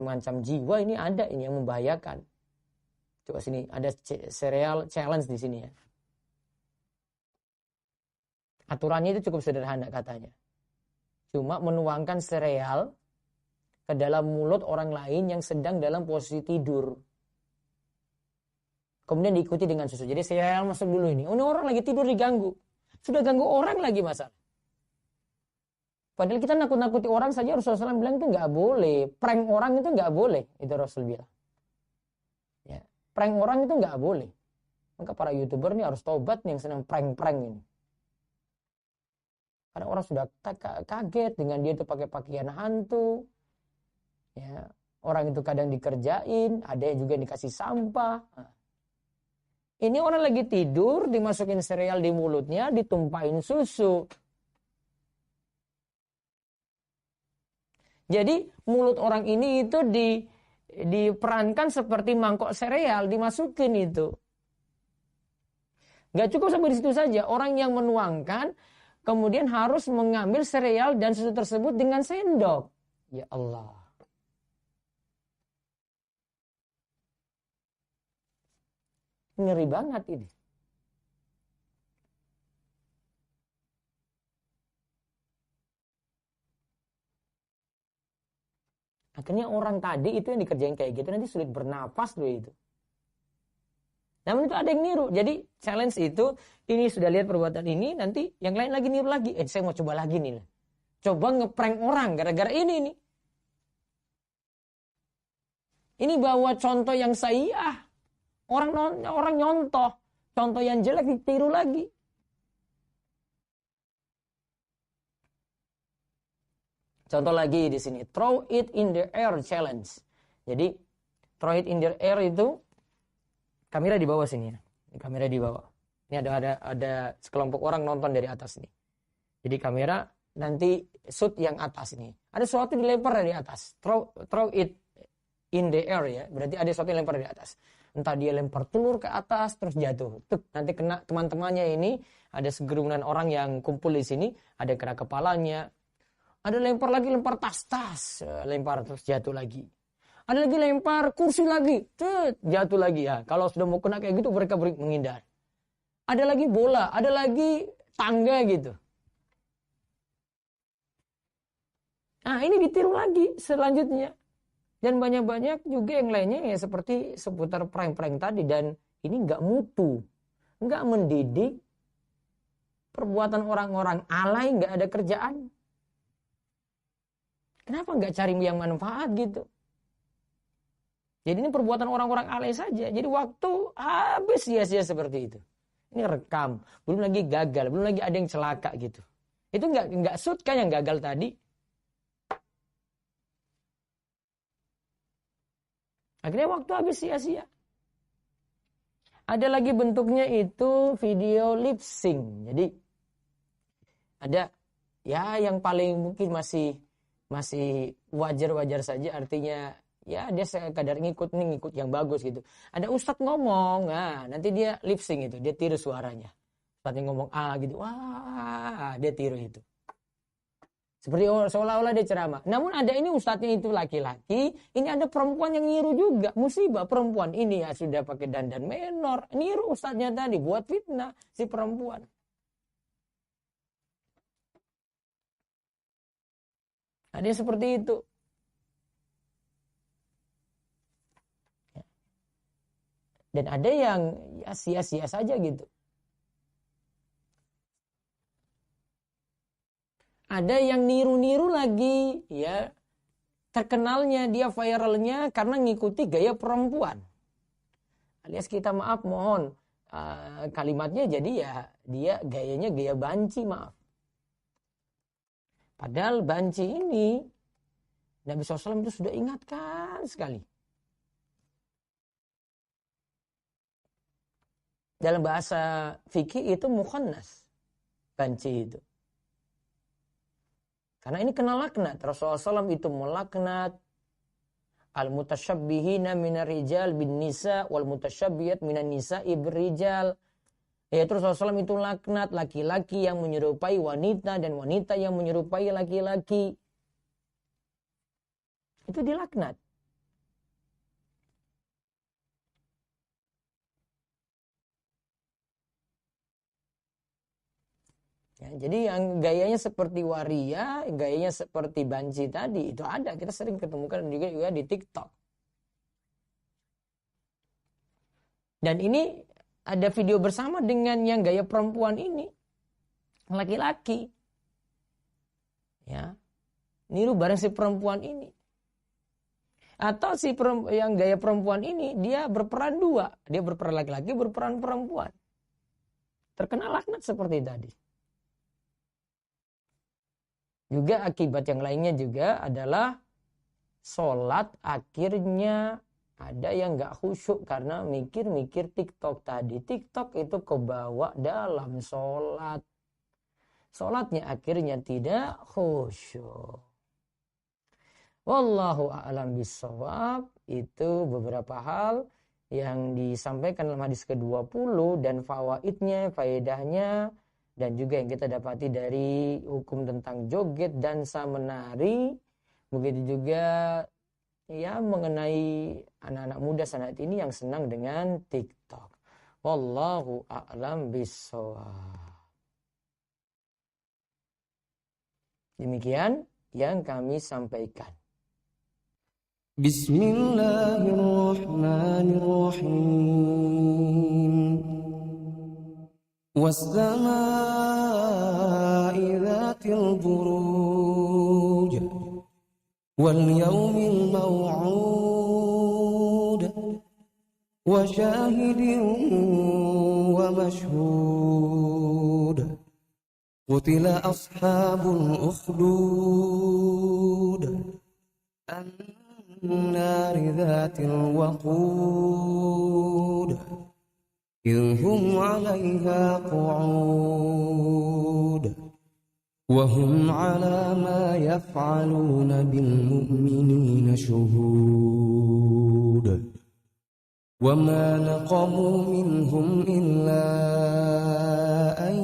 mengancam jiwa, ini ada ini yang membahayakan. Coba sini ada serial challenge di sini ya. Aturannya itu cukup sederhana katanya. Cuma menuangkan sereal ke dalam mulut orang lain yang sedang dalam posisi tidur. Kemudian diikuti dengan susu. Jadi sereal masuk dulu ini. Oh, ini orang lagi tidur diganggu. Sudah ganggu orang lagi masalah. Padahal kita nakut-nakuti orang saja Rasulullah SAW bilang itu nggak boleh. Prank orang itu nggak boleh. Itu Rasul bilang. Ya, prank orang itu nggak boleh. Maka para YouTuber ini harus tobat nih yang senang prank-prank ini. Karena orang sudah kaget dengan dia itu pakai pakaian hantu. Ya, orang itu kadang dikerjain, ada yang juga dikasih sampah. Nah, ini orang lagi tidur, dimasukin sereal di mulutnya, ditumpahin susu. Jadi mulut orang ini itu diperankan seperti mangkok sereal, dimasukin itu. Gak cukup sampai di situ saja. Orang yang menuangkan kemudian harus mengambil sereal dan susu tersebut dengan sendok. Ya Allah. Ngeri banget ini. Akhirnya orang tadi itu yang dikerjain kayak gitu nanti sulit bernafas loh itu. Namun itu ada yang niru. Jadi challenge itu, ini sudah lihat perbuatan ini, nanti yang lain lagi niru lagi. Saya mau coba lagi nih. Coba ngeprank orang gara-gara ini nih. Ini bawa contoh yang sayyah. Orang nyontoh. Contoh yang jelek ditiru lagi. Contoh lagi di sini, throw it in the air challenge. Jadi throw it in the air itu kamera di bawah sini ya. Kamera di bawah. Ini ada sekelompok orang nonton dari atas nih. Jadi kamera nanti shoot yang atas ini. Ada sesuatu dilempar dari atas. Throw it in the air ya. Berarti ada sesuatu yang lempar dari atas. Entah dia lempar telur ke atas terus jatuh. Tuh, nanti kena teman-temannya ini. Ada segerumunan orang yang kumpul di sini. Ada kena kepalanya. Ada lempar lagi, lempar tas. Lempar terus jatuh lagi. Ada lagi lempar kursi lagi. Jatuh lagi ya. Kalau sudah mau kena kayak gitu mereka menghindar. Ada lagi bola. Ada lagi tangga gitu. Nah ini ditiru lagi selanjutnya. Dan banyak-banyak juga yang lainnya ya seperti seputar prank-prank tadi. Dan ini nggak mutu. Nggak mendidik. Perbuatan orang-orang alay nggak ada kerjaan. Kenapa nggak cari yang manfaat gitu? Jadi ini perbuatan orang-orang alay saja. Jadi waktu habis sia-sia seperti itu. Ini rekam. Belum lagi gagal. Belum lagi ada yang celaka gitu. Itu nggak shoot kan yang gagal tadi. Akhirnya waktu habis sia-sia. Ada lagi bentuknya itu video lip sync. Jadi ada ya yang paling mungkin masih wajar-wajar saja, artinya ya dia sekadar ngikut yang bagus gitu. Ada ustadz ngomong, nah nanti dia lip sync itu, dia tiru suaranya. Ustadznya ngomong gitu, wah dia tiru itu. Seperti seolah-olah dia ceramah. Namun ada ini ustadznya itu laki-laki, ini ada perempuan yang niru juga. Musibah perempuan ini ya sudah pakai dandan menor, niru ustadznya tadi buat fitnah si perempuan. Ada yang seperti itu. Dan ada yang ya sia-sia saja gitu. Ada yang niru-niru lagi, ya terkenalnya dia viralnya karena ngikuti gaya perempuan. Alias kita mohon kalimatnya jadi ya dia gayanya gaya banci maaf. Padahal banci ini Nabi SAW itu sudah ingatkan sekali. Dalam bahasa fikih itu mukhannas. Banci itu. Karena ini kena laknat. Rasulullah SAW itu melaknat al-mutasyabbihina minar rijal bin nisa wal mutasyabbiyat minan nisa'i birrijal. Yaitu Rasulullah SAW itu laknat laki-laki yang menyerupai wanita dan wanita yang menyerupai laki-laki. Itu dilaknat. jadi yang gayanya seperti waria, gayanya seperti banci tadi, itu ada. Kita sering ketemukan juga di TikTok. Dan ini ada video bersama dengan yang gaya perempuan ini. Laki-laki. Ya. Niru bareng si perempuan ini. Atau yang gaya perempuan ini, dia berperan dua. Dia berperan laki-laki, berperan perempuan. Terkena laknat seperti tadi. Juga akibat yang lainnya juga adalah sholat akhirnya ada yang gak khusyuk karena mikir-mikir TikTok tadi. TikTok itu kebawa dalam sholat. Sholatnya akhirnya tidak khusyuk. Wallahu a'lam bishawab. Itu beberapa hal yang disampaikan dalam hadis ke-20 dan fawaidnya, faedahnya, dan juga yang kita dapati dari hukum tentang joget, dansa, menari. Begitu juga ya mengenai anak-anak muda saat ini yang senang dengan TikTok. Wallahu a'lam bishawab. Demikian yang kami sampaikan. Bismillahirrahmanirrahim. Was-samaa'i dzatil buruj wal yawmil maw'ud wa syahidin wa mashhud. Qutila ashabul ukhdud النار ذات الوقود إذ هم عليها قعود وهم على ما يفعلون بالمؤمنين شهود وما نقموا منهم إلا أن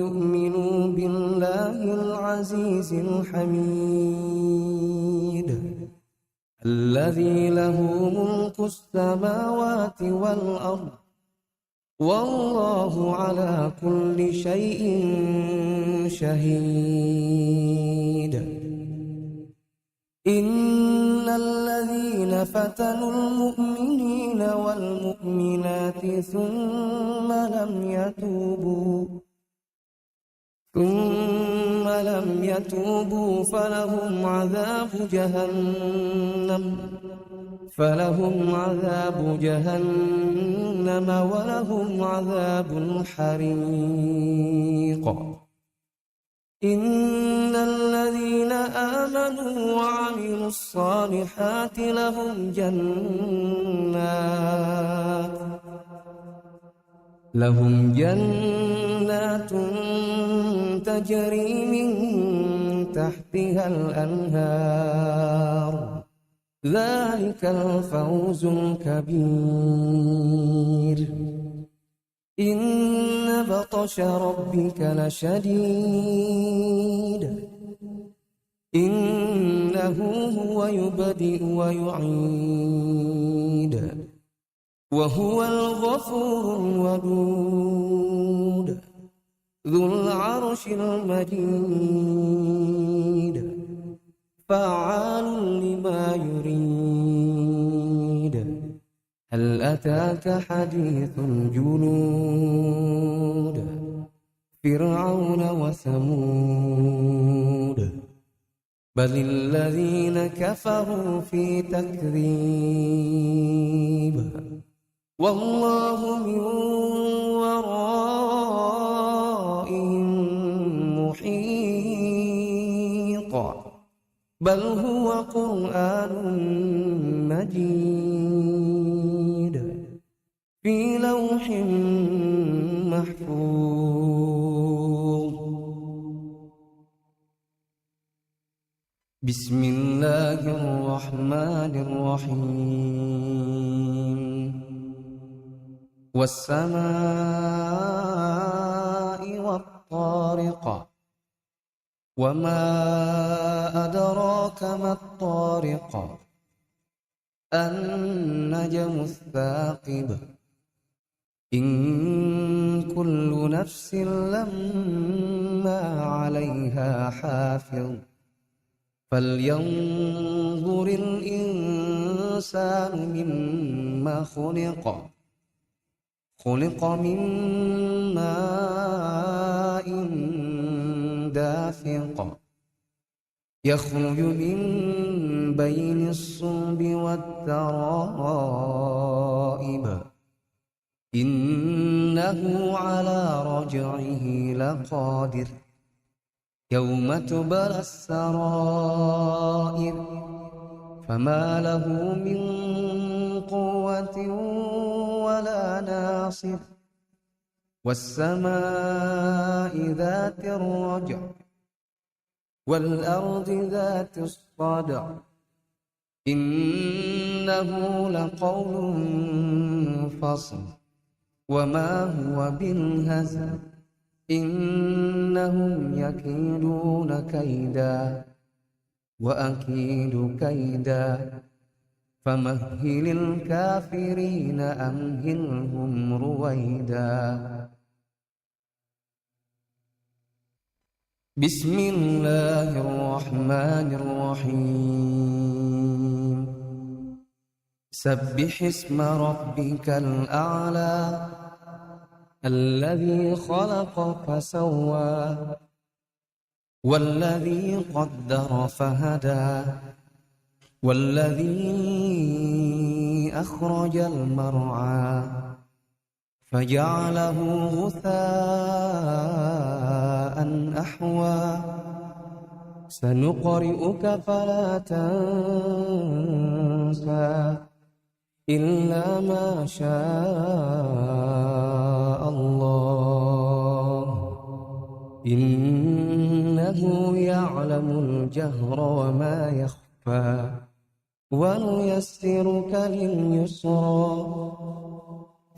يؤمنوا بالله العزيز الحميد الذي له ملك السماوات والأرض والله على كل شيء شهيد إن الذين فتنوا المؤمنين والمؤمنات ثم لم يتوبوا فلهم عذاب جهنم ولهم عذاب الحريق إن الذين آمنوا وعملوا الصالحات لهم جنات تجري من تحتها الأنهار ذلك الفوز الكبير إن بطش ربك لشديد إنه هو يبدئ ويعيد وهو الغفور الودود ذو العرش المجيد فعال لما يريد هل أتاك حديث الجنود فرعون وثمود بل الذين كفروا في تكذيب والله من ورائهم محيط بل هو قرآن مجيد في لوح محفوظ بسم الله الرحمن الرحيم والسماء والطارق وما أدراك ما الطارق النجم الثاقب إن كل نفس لما عليها حافظ فلينظر الإنسان مما خلق من ماء دافق يخرج من بين الصلب والترائب إنه على رجعه لقادر يوم تبلى السرائر فما له من قوة ولا ناصر والسماء ذات الرجع والأرض ذات الصدع إنه لقول فصل وما هو بالهزل إنهم يكيدون كيدا وأكيد كيدا فمهل الكافرين أمهلهم رويدا بسم الله الرحمن الرحيم سبح اسم ربك الأعلى الذي خلق فسوى والذي قدر فهدى والذي أخرج المرعى فجعله غثاء أحوى سنقرئك فلا تنسى إلا ما شاء الله إنه يعلم الجهر وما يخفى ونيسرك لليسرى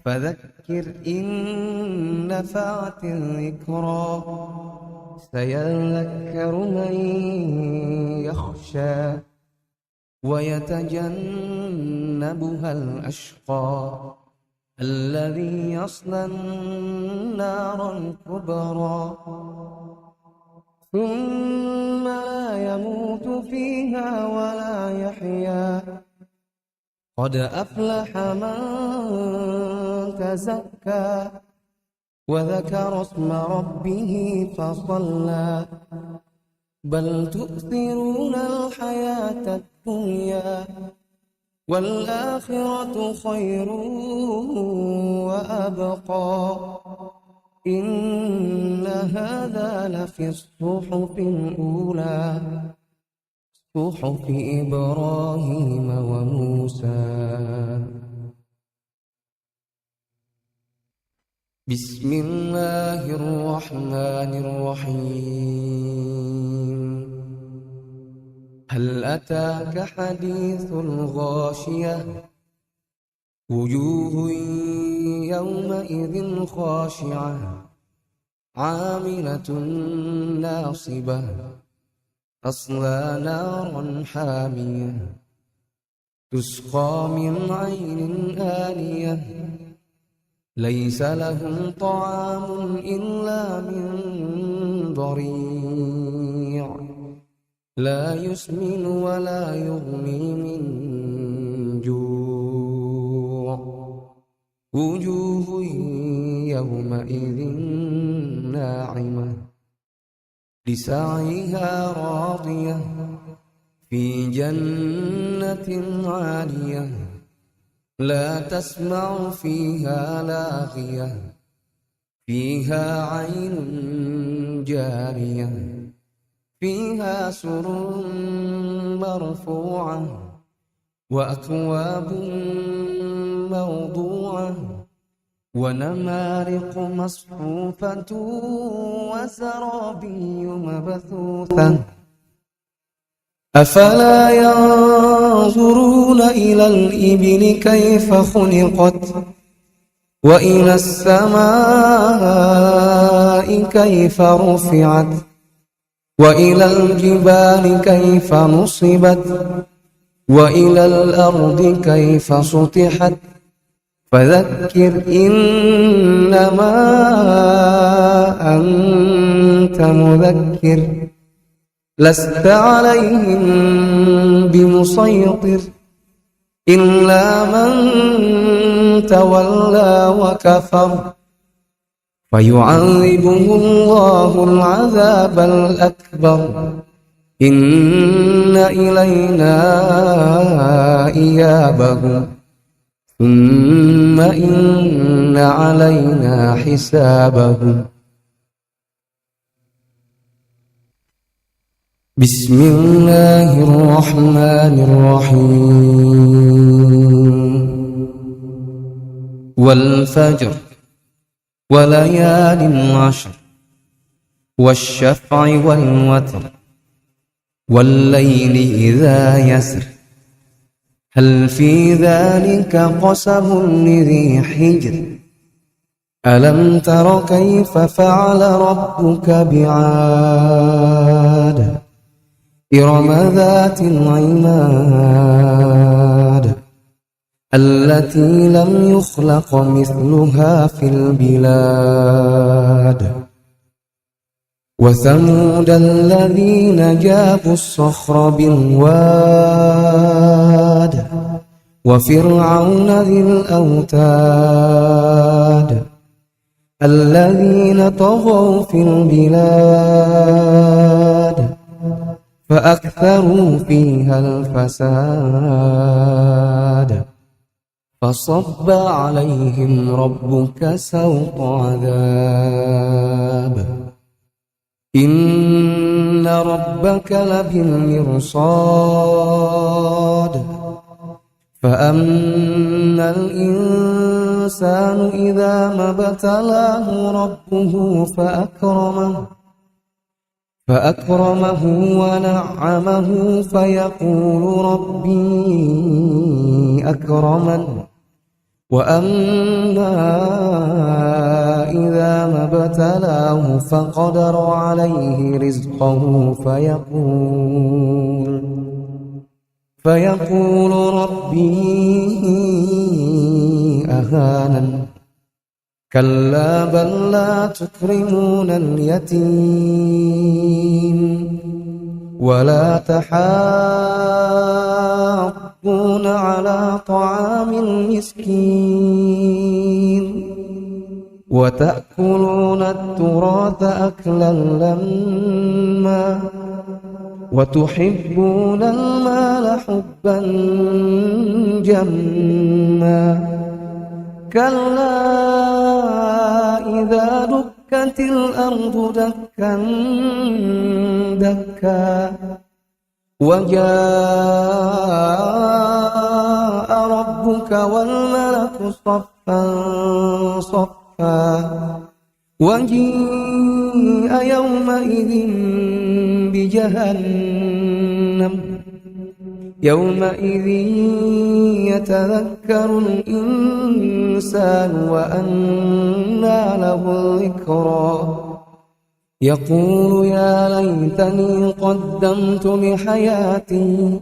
فذكر إن نفعت الذكرى سيذكر من يخشى ويتجنبها الأشقى الذي يصلى النار الكبرى ثم لا يموت فيها ولا يحيا قد أفلح من تزكى وذكر اسم ربه فصلى بل تؤثرون الحياة الدنيا والآخرة خير وأبقى إن هذا لفي الصحف الأولى صحف إبراهيم وموسى بسم الله الرحمن الرحيم هل أتاك حديث الغاشية وجوه يومئذ خاشعة عاملة ناصبة تصلى نارا حامية تسقى من عين آنية ليس لهم طعام إلا من ضريع لا يسمن ولا يغني من جوع وجوه يومئذ ناعمة لسعيها راضية في جنة عالية لا تسمع فيها لاغية فيها عين جارية فيها سرر مرفوعة وأكواب موضوعة ونمارق مصفوفة وزرابي مبثوثة أفلا ينظرون إلى الإبل كيف خلقت وإلى السماء كيف رفعت وإلى الجبال كيف نصبت وإلى الأرض كيف سطحت فذكر إنما أنت مذكر لست عليهم بمسيطر إلا من تولى وكفر فيعذبه الله العذاب الأكبر إن إلينا إيابهم ثم إن علينا حسابهم بسم الله الرحمن الرحيم والفجر وليال عشر والشفع والوتر والليل إذا يسر هل في ذلك قسم لذي حجر ألم تر كيف فعل ربك بعاد إرم ذات العماد التي لم يخلق مثلها في البلاد وثمود الذين جابوا الصخر بالواد وفرعون ذي الأوتاد الذين طغوا في البلاد فأكثروا فيها الفساد فصب عليهم ربك سوط عذاب إن ربك لبالمرصاد فأما الإنسان إذا ما ابتلاه ربه فأكرمه ونعمه فيقول ربي أكرمن وأما إذا ما ابتلاه فقدر عليه رزقه فيقول ربي أهانن كلا بل لا تكرمون اليتيم ولا تحاضون على طعام المسكين وتأكلون التراث أكلا لما وتحبون المال حبا جما كلا إذا دكت الأرض دكا دكا وجاء ربك والملك صفا صفا وجيء يومئذ بجهنم يومئذ يتذكر الإنسان وأنى له الذكرى يقول يا ليتني قدمت لحياتي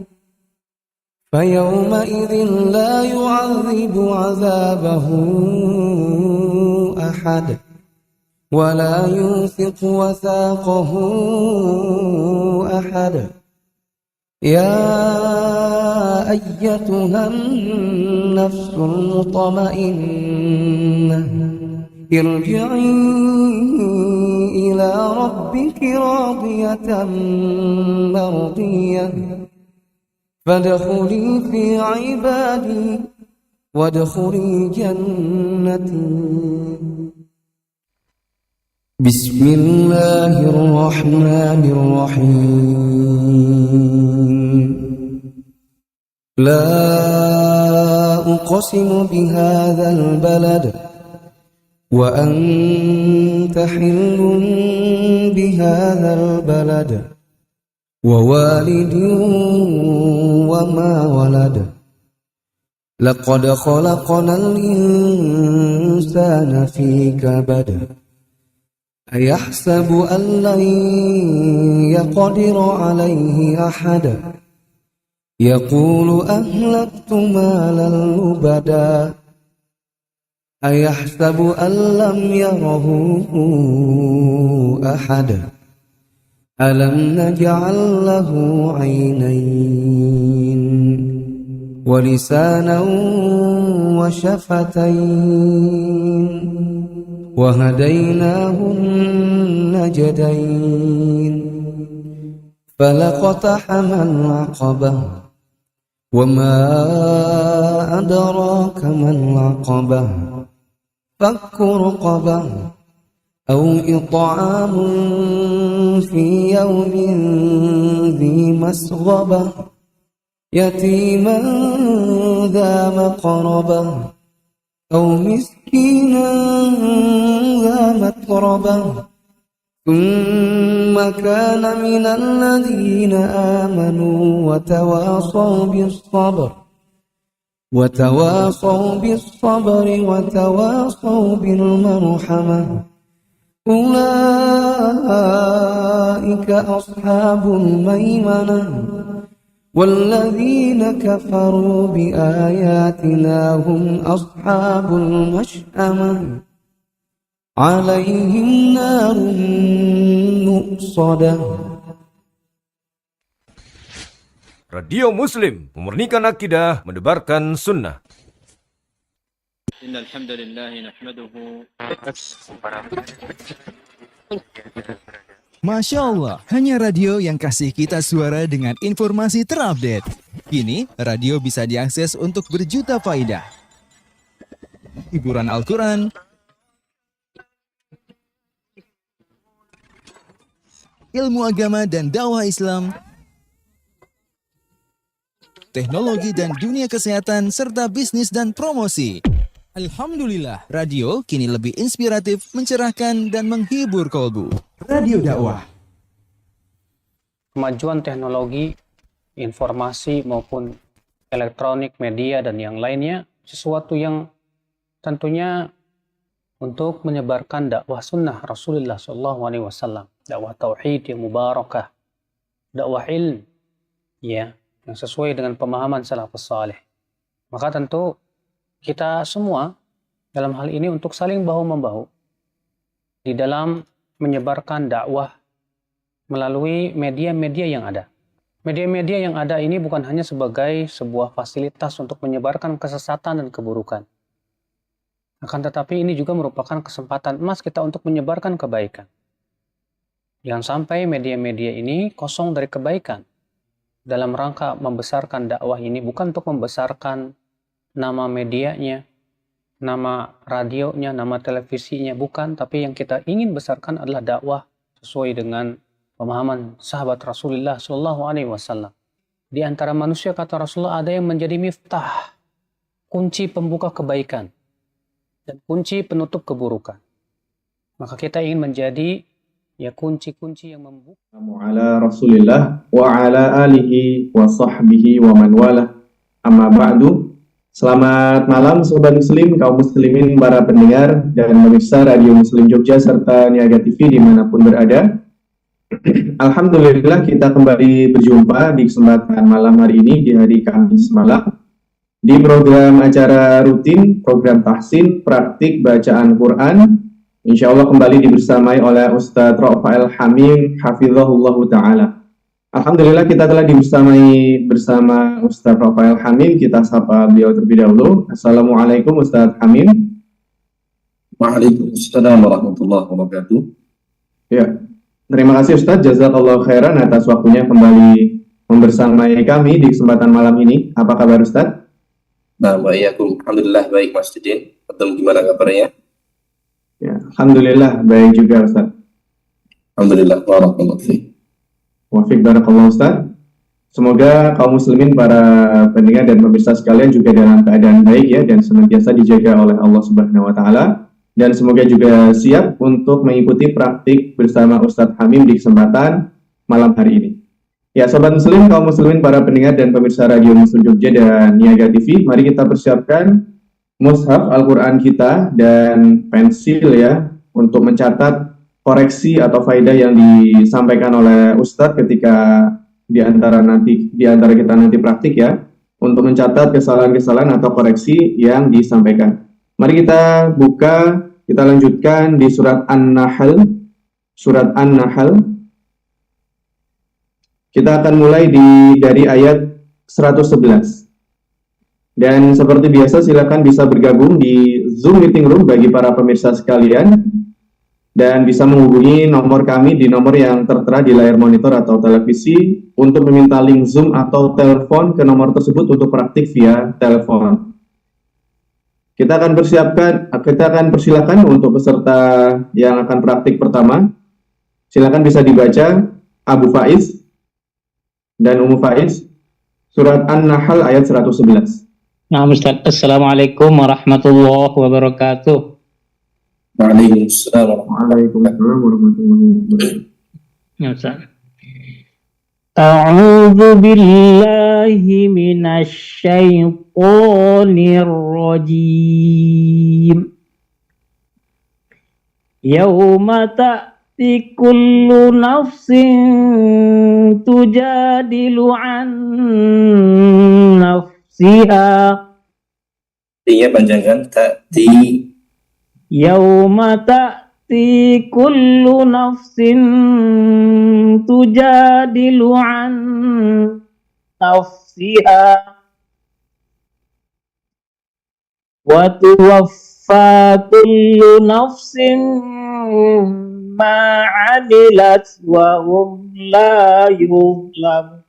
فيومئذ لا يعذب عذابه أحد ولا يوثق وثاقه أحد يا أيتها النفس المطمئنة ارجعي إلى ربك راضية مرضية فادخلي في عبادي وادخلي جنتي بسم الله الرحمن الرحيم لا أقسم بهذا البلد وأنت حل بهذا البلد ووالد وما ولد لقد خلقنا الإنسان في كبد أيحسب أن لن يقدر عليه أحد يقول أهلكت مالا لبدا أيحسب أن لم يره أحد ألم نجعل له عينين ولسانا وشفتين وهديناه النجدين فلقتحم العقبة وما أدراك ما العقبة فك رقبة أو إطعام في يوم ذي مسغبة يتيما ذا مقربة أو مسكينا ذا متربة ثم كان من الذين آمنوا وتواصوا بالصبر وتواصوا بالمرحمة أولئك أصحاب الميمنة والذين كفروا بآياتنا هم أصحاب المشأمة عليهم نار مؤصدة. Radio Muslim, memurnikan akidah, mendebarkan sunnah. Innal hamdalillah nahmaduhu. Masya Allah, hanya radio yang kasih kita suara dengan informasi terupdate. Kini, radio bisa diakses untuk berjuta faidah. Hiburan Al-Quran, ilmu agama dan dakwah Islam, teknologi dan dunia kesehatan, serta bisnis dan promosi. Alhamdulillah, radio kini lebih inspiratif, mencerahkan, dan menghibur kolbu. Radio dakwah. Kemajuan teknologi, informasi maupun elektronik, media dan yang lainnya sesuatu yang tentunya untuk menyebarkan dakwah sunnah Rasulullah SAW, dakwah tauhid yang mubarakah, dakwah ilm, ya, yang sesuai dengan pemahaman salafus salih. Maka tentu kita semua dalam hal ini untuk saling bahu-membahu di dalam menyebarkan dakwah melalui media-media yang ada. Media-media yang ada ini bukan hanya sebagai sebuah fasilitas untuk menyebarkan kesesatan dan keburukan. Akan tetapi ini juga merupakan kesempatan emas kita untuk menyebarkan kebaikan. Jangan sampai media-media ini kosong dari kebaikan. Dalam rangka membesarkan dakwah ini bukan untuk membesarkan nama medianya, nama radionya, nama televisinya, bukan. Tapi yang kita ingin besarkan adalah dakwah sesuai dengan pemahaman sahabat Rasulullah SAW. Di antara manusia, kata Rasulullah, ada yang menjadi miftah, kunci pembuka kebaikan, dan kunci penutup keburukan. Maka kita ingin menjadi kunci-kunci yang membuka. Ala Rasulillah wa ala alihi wa sahbihi wa man wala. Amma ba'du. Selamat malam sobat muslim, kaum muslimin, para pendengar dan pemirsa Radio Muslim Jogja serta Niaga TV dimanapun berada. Alhamdulillah kita kembali berjumpa di kesempatan malam hari ini, di hari Kamis malam, di program acara rutin, program tahsin, praktik bacaan Quran. Insya Allah kembali dibersamai oleh Ustadz Rafael Hamim, hafizahullah ta'ala. Alhamdulillah kita telah dibersamai bersama Ustadz Rafael Hamim. Kita sapa beliau terlebih dahulu. Assalamualaikum Ustadz Hamim. Waalaikumsalam warahmatullahi wabarakatuh. Ya, terima kasih Ustadz. Jazakallah khairan atas waktunya kembali membersamai kami di kesempatan malam ini. Apa kabar Ustadz? Nah, alhamdulillah baik Mas Didin. Atau gimana kabarnya? Ya, alhamdulillah baik juga Ustadz. Alhamdulillah, barakallahu fiik. Wafik barakallahu Ustaz. Semoga kaum muslimin, para pendengar dan pemirsa sekalian juga dalam keadaan baik ya, dan senantiasa dijaga oleh Allah Subhanahu wa taala, dan semoga juga siap untuk mengikuti praktik bersama Ustadz Hamim di kesempatan malam hari ini. Ya, sobat muslim, kaum muslimin, para pendengar dan pemirsa Radio Muslim Jogja dan Niaga TV, mari kita persiapkan mushaf Al-Qur'an kita dan pensil ya untuk mencatat koreksi atau faedah yang disampaikan oleh Ustadz ketika di antara kita nanti praktik ya, untuk mencatat kesalahan-kesalahan atau koreksi yang disampaikan. Mari kita buka, kita lanjutkan di surat An-Nahl. Surat An-Nahl. Kita akan mulai dari ayat 111. Dan seperti biasa silakan bisa bergabung di Zoom meeting room bagi para pemirsa sekalian, dan bisa menghubungi nomor kami di nomor yang tertera di layar monitor atau televisi untuk meminta link Zoom atau telepon ke nomor tersebut untuk praktik via telepon. Kita akan persilakan untuk peserta yang akan praktik pertama. Silakan bisa dibaca Abu Faiz dan Ummu Faiz, surat An-Nahl ayat 111. Nah, Ustaz. Assalamualaikum warahmatullahi wabarakatuh. Waalaikumsalam. Waalaikumsalam warahmatullahi wabarakatuh. Ya, Ustaz. A'udzu billahi minasy syaithanir rajim. Yauma ta'ti kullu nafsin tujadilu an nafsiha. Artinya panjangkan ta'ti. Yauma ta'ti kullu nafsin tujadilu an nafsiha wa tuwaffa kullu nafsin ma 'amilat wa hum la yuzlamun.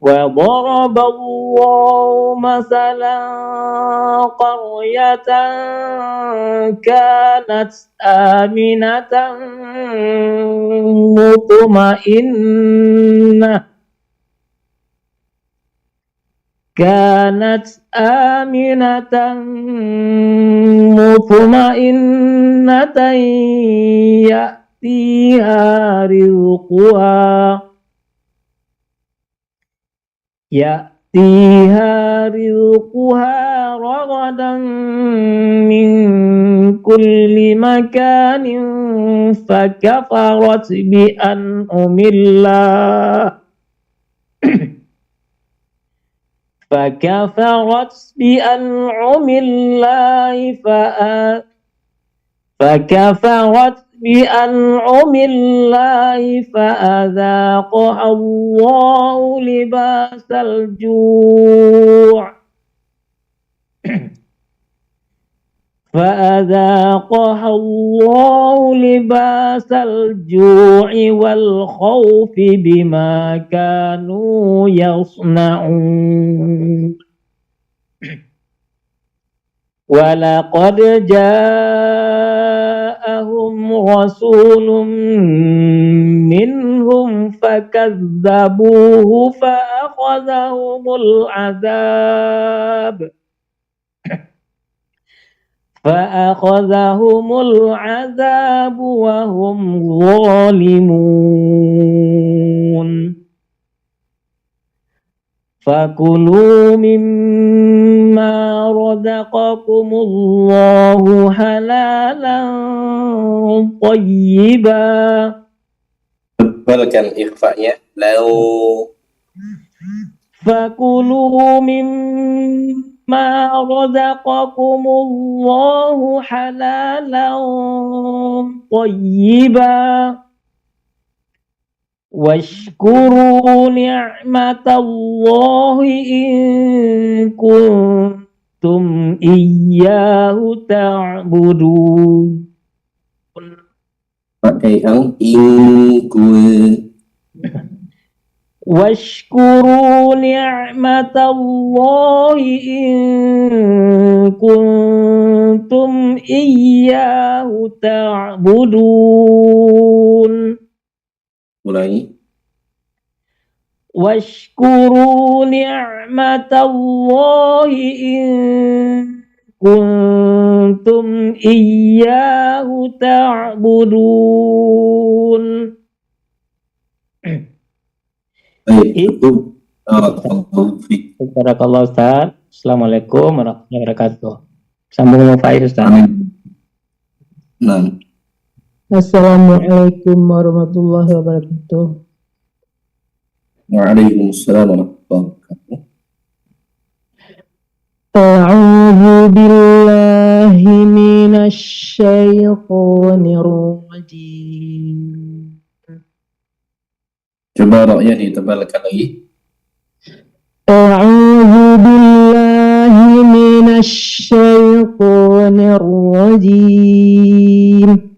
وضرب الله مثلا قرية كانت آمنة مطمئنة يأتيها رزقها رغدا من كل مكان فكفرت بأنعم الله فأذاقها الله لباس الجوع والخوف بما كانوا يصنعون ولقد جاءهم رسول منهم فكذبوه فأخذهم العذاب وهم ظالمون فكلوا مما رزقكم الله حلالا طيبا. Tebalkan ikhfa'nya. فكلوا مما رزقكم الله حلالا طيبا واشكروا نعمة الله إن كنتم إياه تعبدون. Pakai واشكروا نعمة الله إن كنتم إياه تعبدون. Ulangi. واشكروا نعمة الله إن كنتم إياه تعبدون. Barakallahu Ustaz. Assalamualaikum warahmatullahi wabarakatuh. Sambung Ummu Faiz Ustaz. Nah, Assalamualaikum warahmatullahi wabarakatuh. Waalaikumsalam warahmatullahi wabarakatuh. A'udzu billahi minasy syaithanir rajim. Coba roknya ditebalkan lagi. A'udzu billahi minasy syaithanir rajim.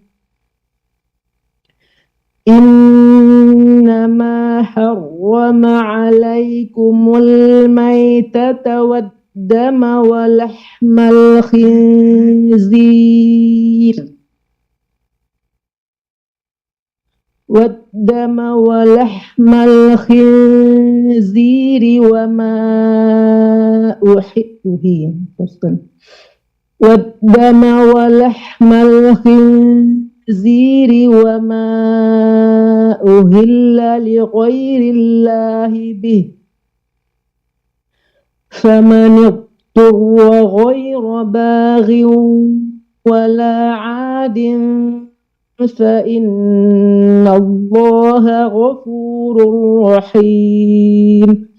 Innama harrama 'alaikumul maitata wad-dama wa lahmal khinzir wa ma uhilla li ghairillahi bih faman yadurra ghaira baghin wala 'adin fa innallaha ghafurur rahim.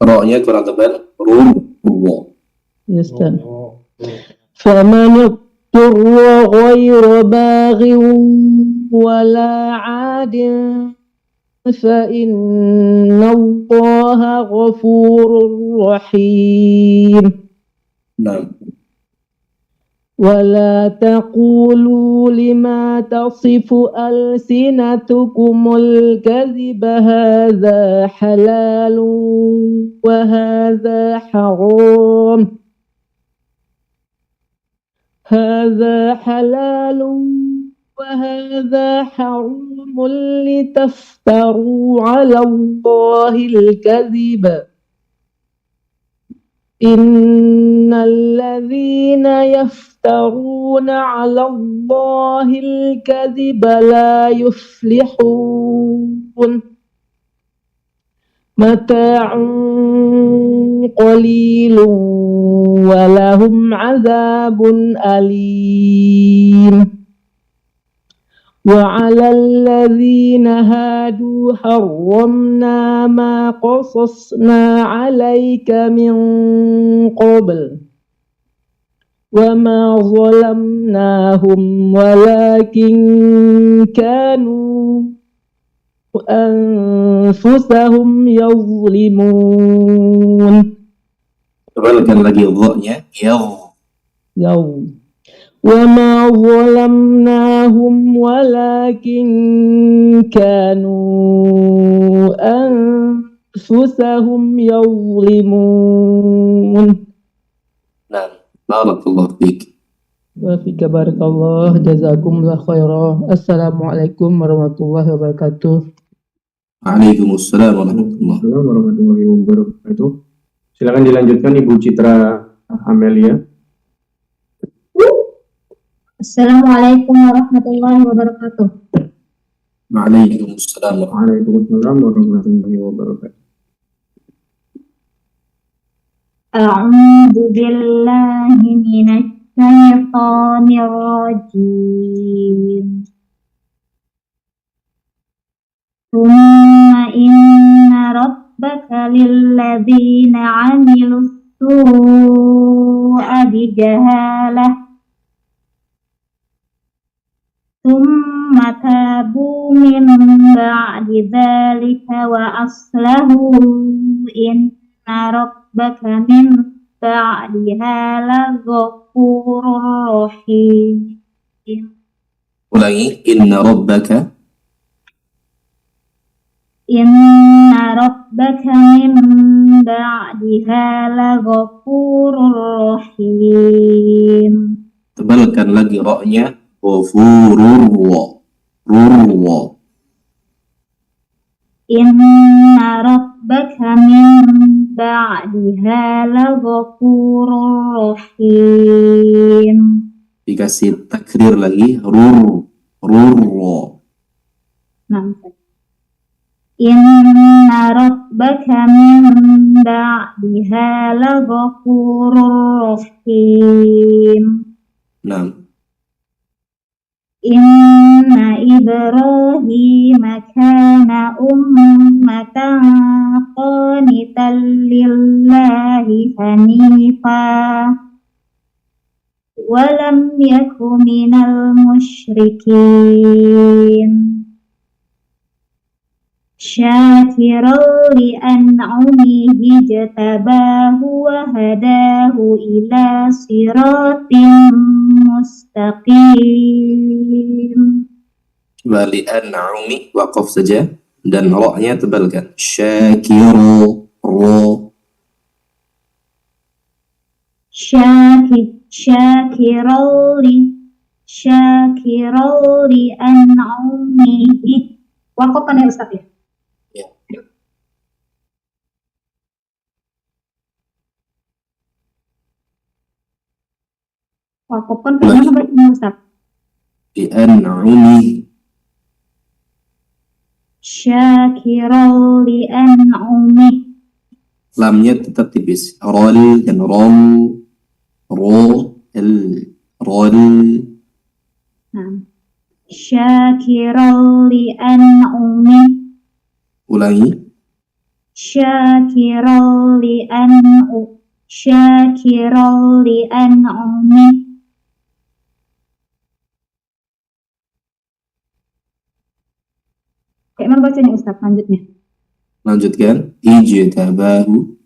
Roknya kurang tebal. Ruh. Yes, kan. Faman yadurra ghaira baghin wala 'adin fa innallaha ghafurur rahim. Nah, ولا تقولوا لما تصف ألسنتكم الكذب هذا حلال وهذا حرام وهذا حرام لتفتروا على الله الكذب إن الذين يفترون على الله الكذب لا يفلحون متاع قليل ولهم عذاب أليم وعلى الذين هادوا حرمنا ما قصصنا عليك من قبل وما ظلمناهم ولكن كانوا أنفسهم يظلمون. tebalkan lagi roknya. يوم وما ظلمناهم ولكن كانوا أنفسهم يظلمون. Nah, barakallahu fiik. Wa fika barakallah, jazakumullah khairan. Assalamualaikum warahmatullahi wabarakatuh. Waalaikumsalam warahmatullahi Assalamualaikum warahmatullahi wabarakatuh. Silakan dilanjutkan Ibu Citra Amelia. Assalamualaikum warahmatullahi wabarakatuh. Waalaikumsalam Waalaikumsalam warahmatullahi wabarakatuh. A'udzu billahi minasy syaithanir rajim. Tsumma inna rabbaka lilladzina 'amilus su'a bijahalah Tsumma tabu min ba'di dzalika wa aslahu inna rabbaka min ba'diha laghafurur rahim. Ulangi, inna rabbaka min ba'diha laghafurur rahim. tebalkan lagi roknya. Ghafurur. Inna rabbaka min ba'diha laghafurur rahim. Dikasih takrir lagi. Inna rabbaka min ba'diha laghafurur rahim. Nah, Inna Ibrahim kana ummatan qanitan lillahi hanifah wa lam yaku minal musyrikin syakiran li an'umihi jatabahu wa hadahu ila siratin mustaqim. Wali an'umi waqaf saja dan ra-nya tebalkan. Syakiru ro. Syakiran li an'umihi. Waqaf kan ya Ustaz ya? Ya. Waqaf kan bagaimana bacanya Ustaz? Li an'umi. Syakiran li an'umihi. Lamnya tetap tipis. Rol dan rom. Ro. Rol. Syakiran li an'umihi. Ulangi. Syakiran li an'umihi. Kayak mana bacanya Ustaz lanjutnya? Lanjutkan. Ijtabahu.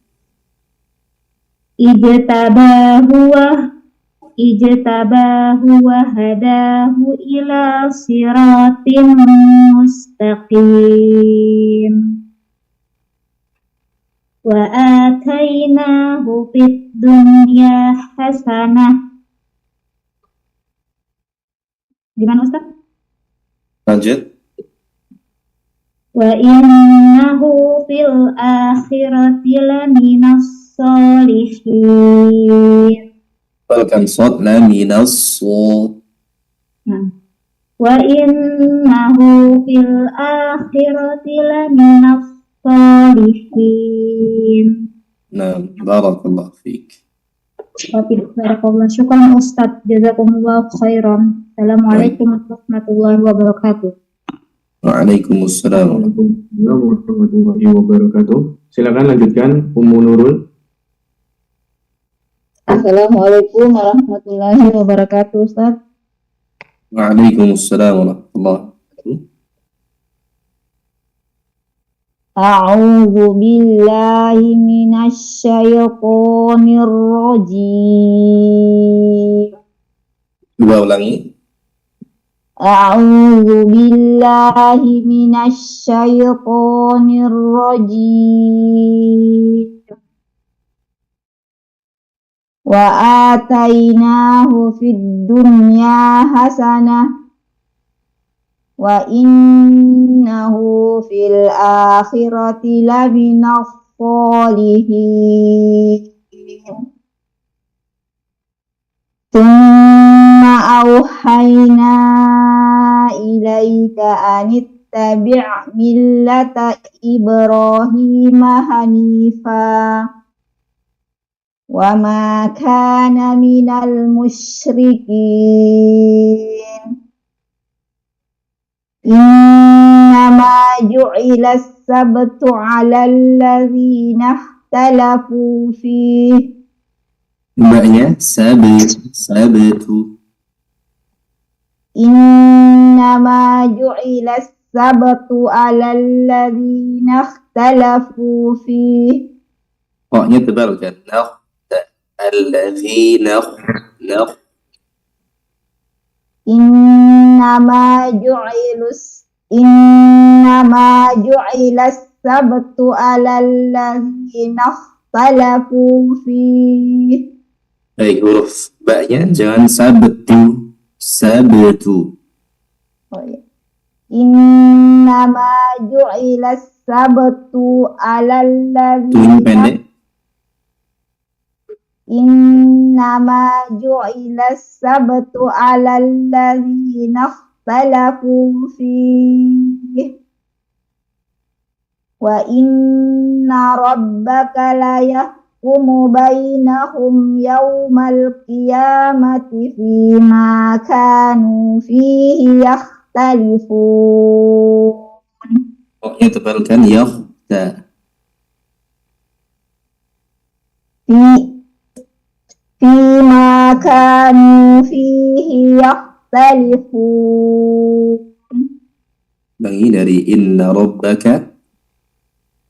Ijtabahu wa hadahu ila siratin mustaqim wa atainahu fid dunya hasanah. Gimana Ustaz? Lanjut. Wa innahu fil akhirati laminas solihin. Balkan sod laminas sod. Wa innahu fil akhirati laminas solihin. Nah, barakallah fiik. Barakallah. Syukran Ustaz. Jazakumullah khairan. Assalamualaikum warahmatullahi wabarakatuh. Waalaikumsalam. Warahmatullahi wabarakatuh. Silakan lanjutkan Ummu Nurul. Assalamualaikum warahmatullahi wabarakatuh Ustaz. Waalaikumsalam warahmatullahi wabarakatuh. A'udzu billahi minasy syaithanir rajim. Coba ulangi. A'udzu billahi minasy syaithanir rajim. Wa atainahu fid dunya hasanah wa innahu fil akhirati laminas sholihin. Tsumma auhayna ilaika anittabi' millata Ibrahim hanifa wa ma kana minal musyrikin. Innama ju'ila as-sabtu 'alal ladzina ikhtalafu fihi. Mbaknya sabtu. Innama ju'ila as-sabtu 'alal ladzina ikhtalafu fihi. Nya tebalkan. Alladzina Innama ju'ila as-sabtu 'alal ladzina ikhtalafu fihi. Baik, huruf baknya jangan sabtu. Oh ya. Innama ju'ila as-sabtu 'alal Tuin ladzina pendek. Innama ju'ila as-sabtu 'alal ladzina ikhtalafu fihi. Wa inna rabbaka la yahkumu bainahum yawmal qiyamati fima kanu fihi yakhtalifun. Pokoknya tebalkan yakhta. Fima kanu fihi yakhtalifun. Bangi dari inna rabbaka.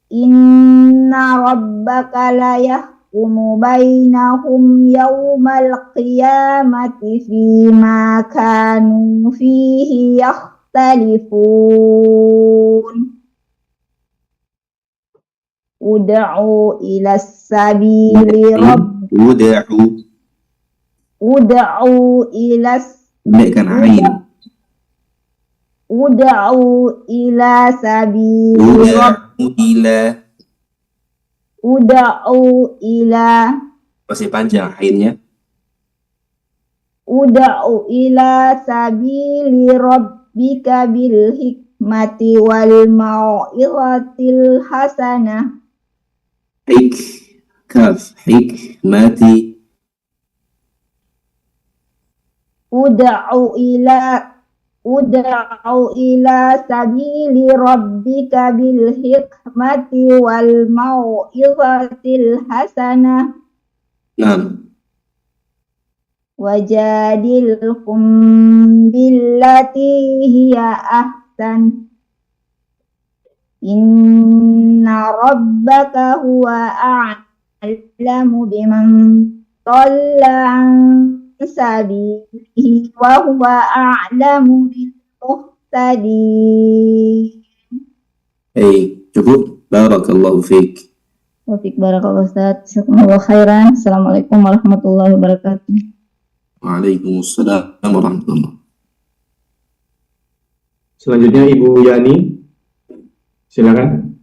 Inna rabbaka la yahkumu bainahum yawmal qiyamati fima kanu fihi yakhtalifun. Ud'u ila sabili Ud'u ila Naikkan ain. Ud'u ila sabili Ud'u ila Masih panjang ainnya. Ud'u ila sabili rabbika bil hikmati wal mau'izatil hasanah. Hikmati. Ud'u ila sabili rabbika bil hikmati wal mau'izatil hasanah. Naam. Wajadilhum billati hiya ahsan. Inna rabbaka huwa a'lamu biman dhalla an sabilihi wa huwa a'lamu bil muhtadin. Cukup. Barakallahu fiik. Wa fiik barakallahu Ustaz. Jazakumullahu khairan. Assalamualaikum warahmatullahi wabarakatuh. Waalaikumsalam warahmatullahi. Selanjutnya Ibu Yani, silakan.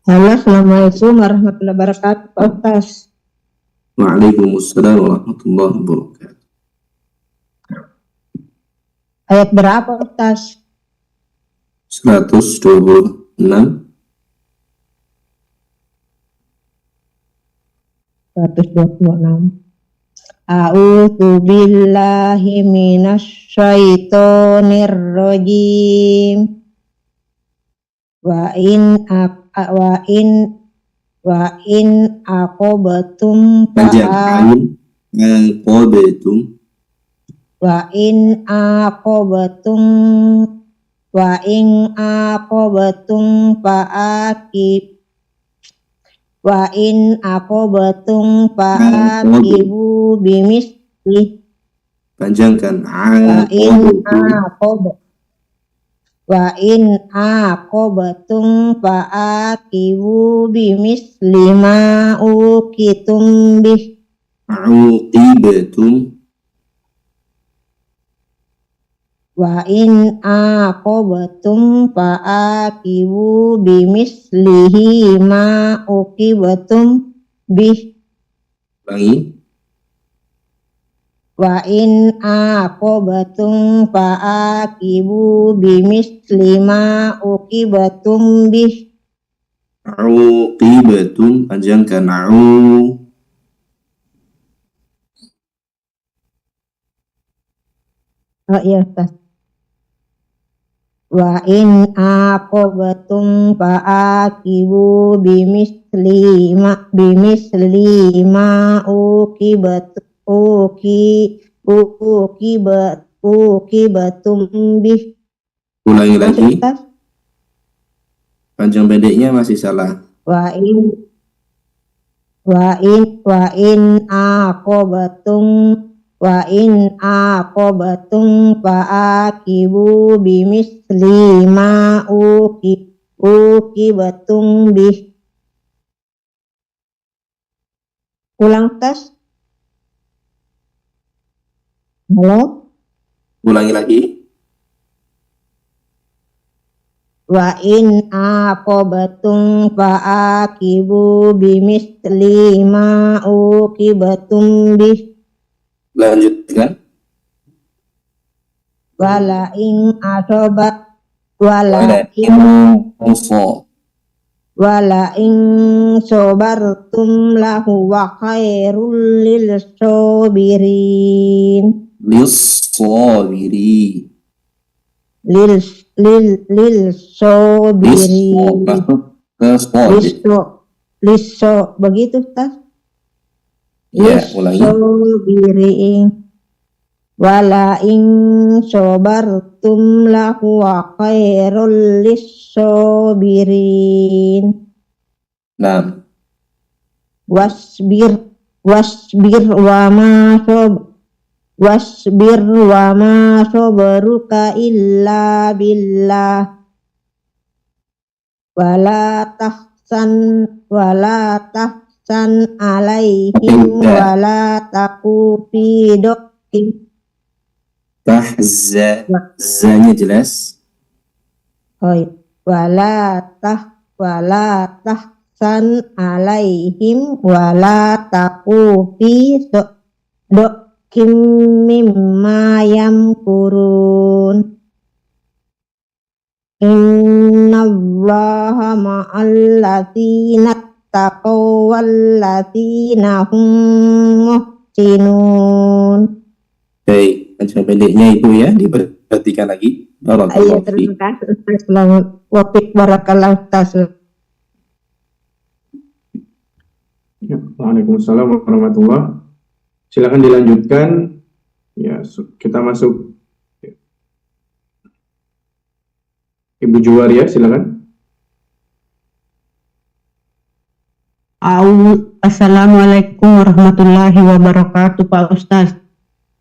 Halo, assalamualaikum warahmatullahi wabarakatuh, Pak Ustaz. Waalaikumsalam warahmatullahi wabarakatuh. Ayat berapa, Ustaz? 126. 126. A'udzu billahi minasy syaithanir rajim. Wa in aqabatum fa'aqibu bimisli. Panjangkan. Wa in aqabatum fa'aqibu bimisli ma uqitum bih. Wa in aqabatum fa'aqibu bimislihi ma uqibatum bih. Ulangi. Wa in aqabatum fa'aqibu bimisli ma uqibatum bih. Uqibatum. Panjangkan. Iya, Ustaz. Wa in aqabatum fa'aqibu bimisli ma uqibatum bih. Ulangi lagi. Panjang pendeknya masih salah. Wa in aqabatum fa'aqibu bimisli ma uqibatum bih. Ulang, tes. Halo? Ulangi lagi. Wa in aqabatum fa'aqibu bimisli ma uqibatum bih. Lanjutkan. Wala in wala in sabartum lahuwa khairul lil sabirin. Lis-sabiri. Lil sabirin. Liso begitu tas. Ya, ulangi. Sabirin. Wala in sabartum lahuwa khairul lis sabirin. Nah, wasbir wa ma sabruka illa billah wala tahsan alaihim wala taku fi dokin. zanya jelas. Wala tahsan alaihim wala taku fi dokin mimma yamkurun. Innallaha ma'al ladzina taqaw wal ladzina hum muhsinun. Baik, baca pendeknya itu ya, diperhatikan lagi. Iya, terima kasih Ustaz. Selamat wafik barakallahu Ustaz. Ya, Waalaikumsalam warahmatullahi. Silakan dilanjutkan. Ya, kita masuk. Ibu Juwaria, silakan. Assalamualaikum warahmatullahi wabarakatuh, Pak Ustaz.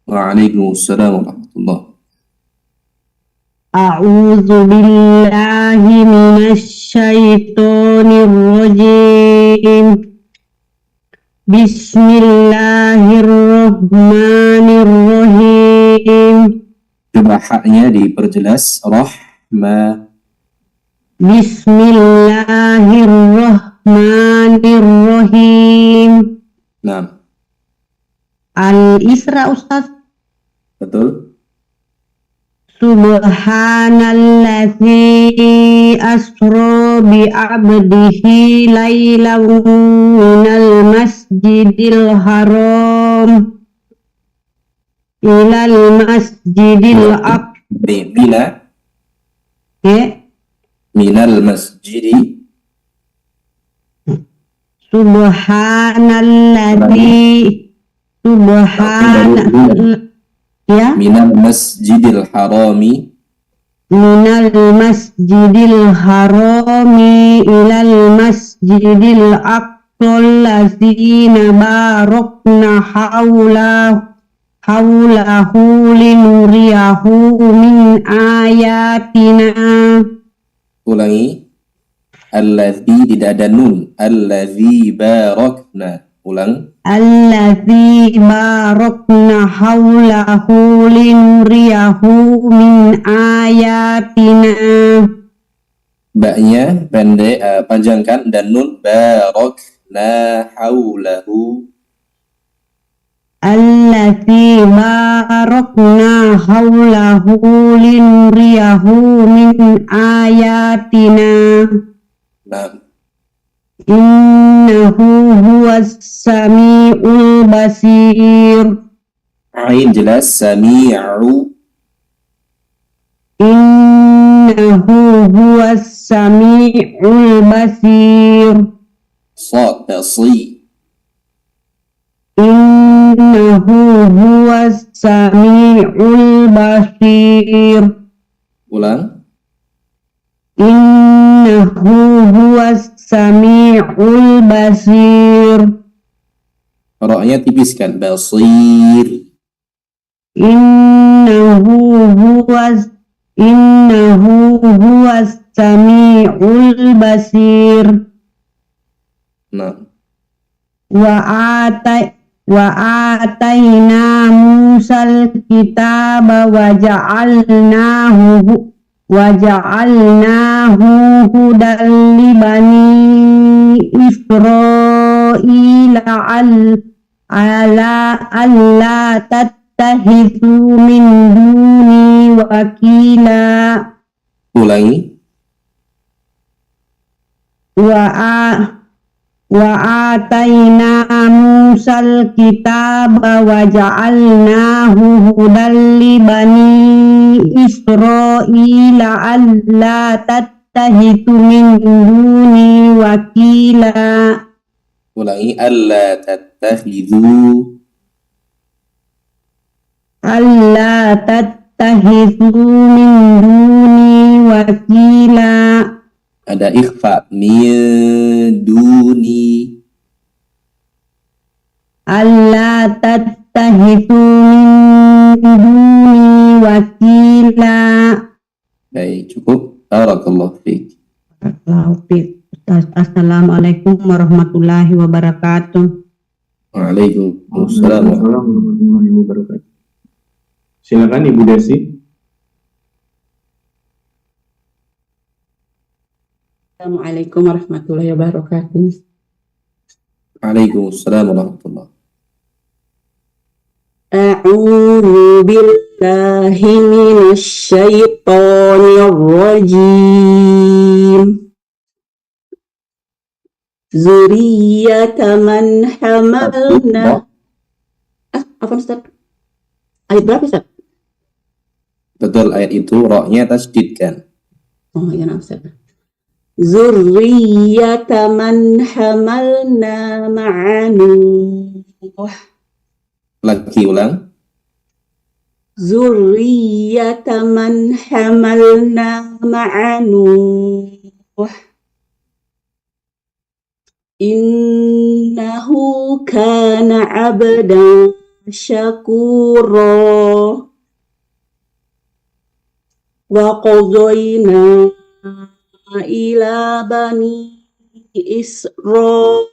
Waalaikumsalam warahmatullahi. A'udzu billahi minasy syaithanir rajim. Bismillahirrahmanirrahim. Coba haknya diperjelas. Bismillahirrahmanirrahim. Nah, Al-Isra Ustaz. betul. Subhanallazi asra bi 'abdihi lailan minal masjidil haram ilal masjidil Mina. Minal masjidi. Minal masjidil harami. Minal masjidil harami ilal masjidil aqsal lazina barakna haulahu linuriyahu min ayatina. Ulangi. Allazi, tidak ada nun. Allazi barakna. Ulang. Allazi barakna haulahu linuriyahu min ayatina. Baknya pendek, panjangkan, dan nun. Barakna haulahu. Allazi barakna haulahu linuriyahu min ayatina. Nah, Innahu huwas sami'ul basir. Ain jelas. Sami'u. Innahu huwas sami'ul basir. Sad, si. Innahu huwas sami'ul basir. Ulang. Innahu huwas sami'ul basir. Roknya tipiskan. Basir. Innahu huwas sami'ul basir. Nah, Wa atayna Musal kitaba wa ja'alnahu hudan li bani Israila alla tattakhidhu min duni wakila. ulangi. wa ataina Musal kitaba wa ja'alnahu hudan li bani Israila alla tattahidu min duni wakila. Ulangi, alla tattakhidhu min duni wakila. Ada ikhfa, min duni. Alla tattahidu min duni wakila. Baik, cukup. Barakallahu fiik. Assalamualaikum warahmatullahi wabarakatuh. Waalaikumsalam. warahmatullahi wabarakatuh. Silakan Ibu Desi. Assalamualaikum warahmatullahi wabarakatuh. Waalaikumsalam warahmatullahi. A'udzu billahi minasy syaithanir rajim. Zuriyata man hamalna. Apa Ustaz? Ayat berapa Ustaz? Betul, ayat itu ra-nya tasdid kan? Oh ya, maaf Ustaz. Zurriyata man hamalna ma'anu. Lagi ulang. Zurriyata man hamalna ma'anu. Innahu kana 'abdan syakura. Wa qadayna ila bani Israila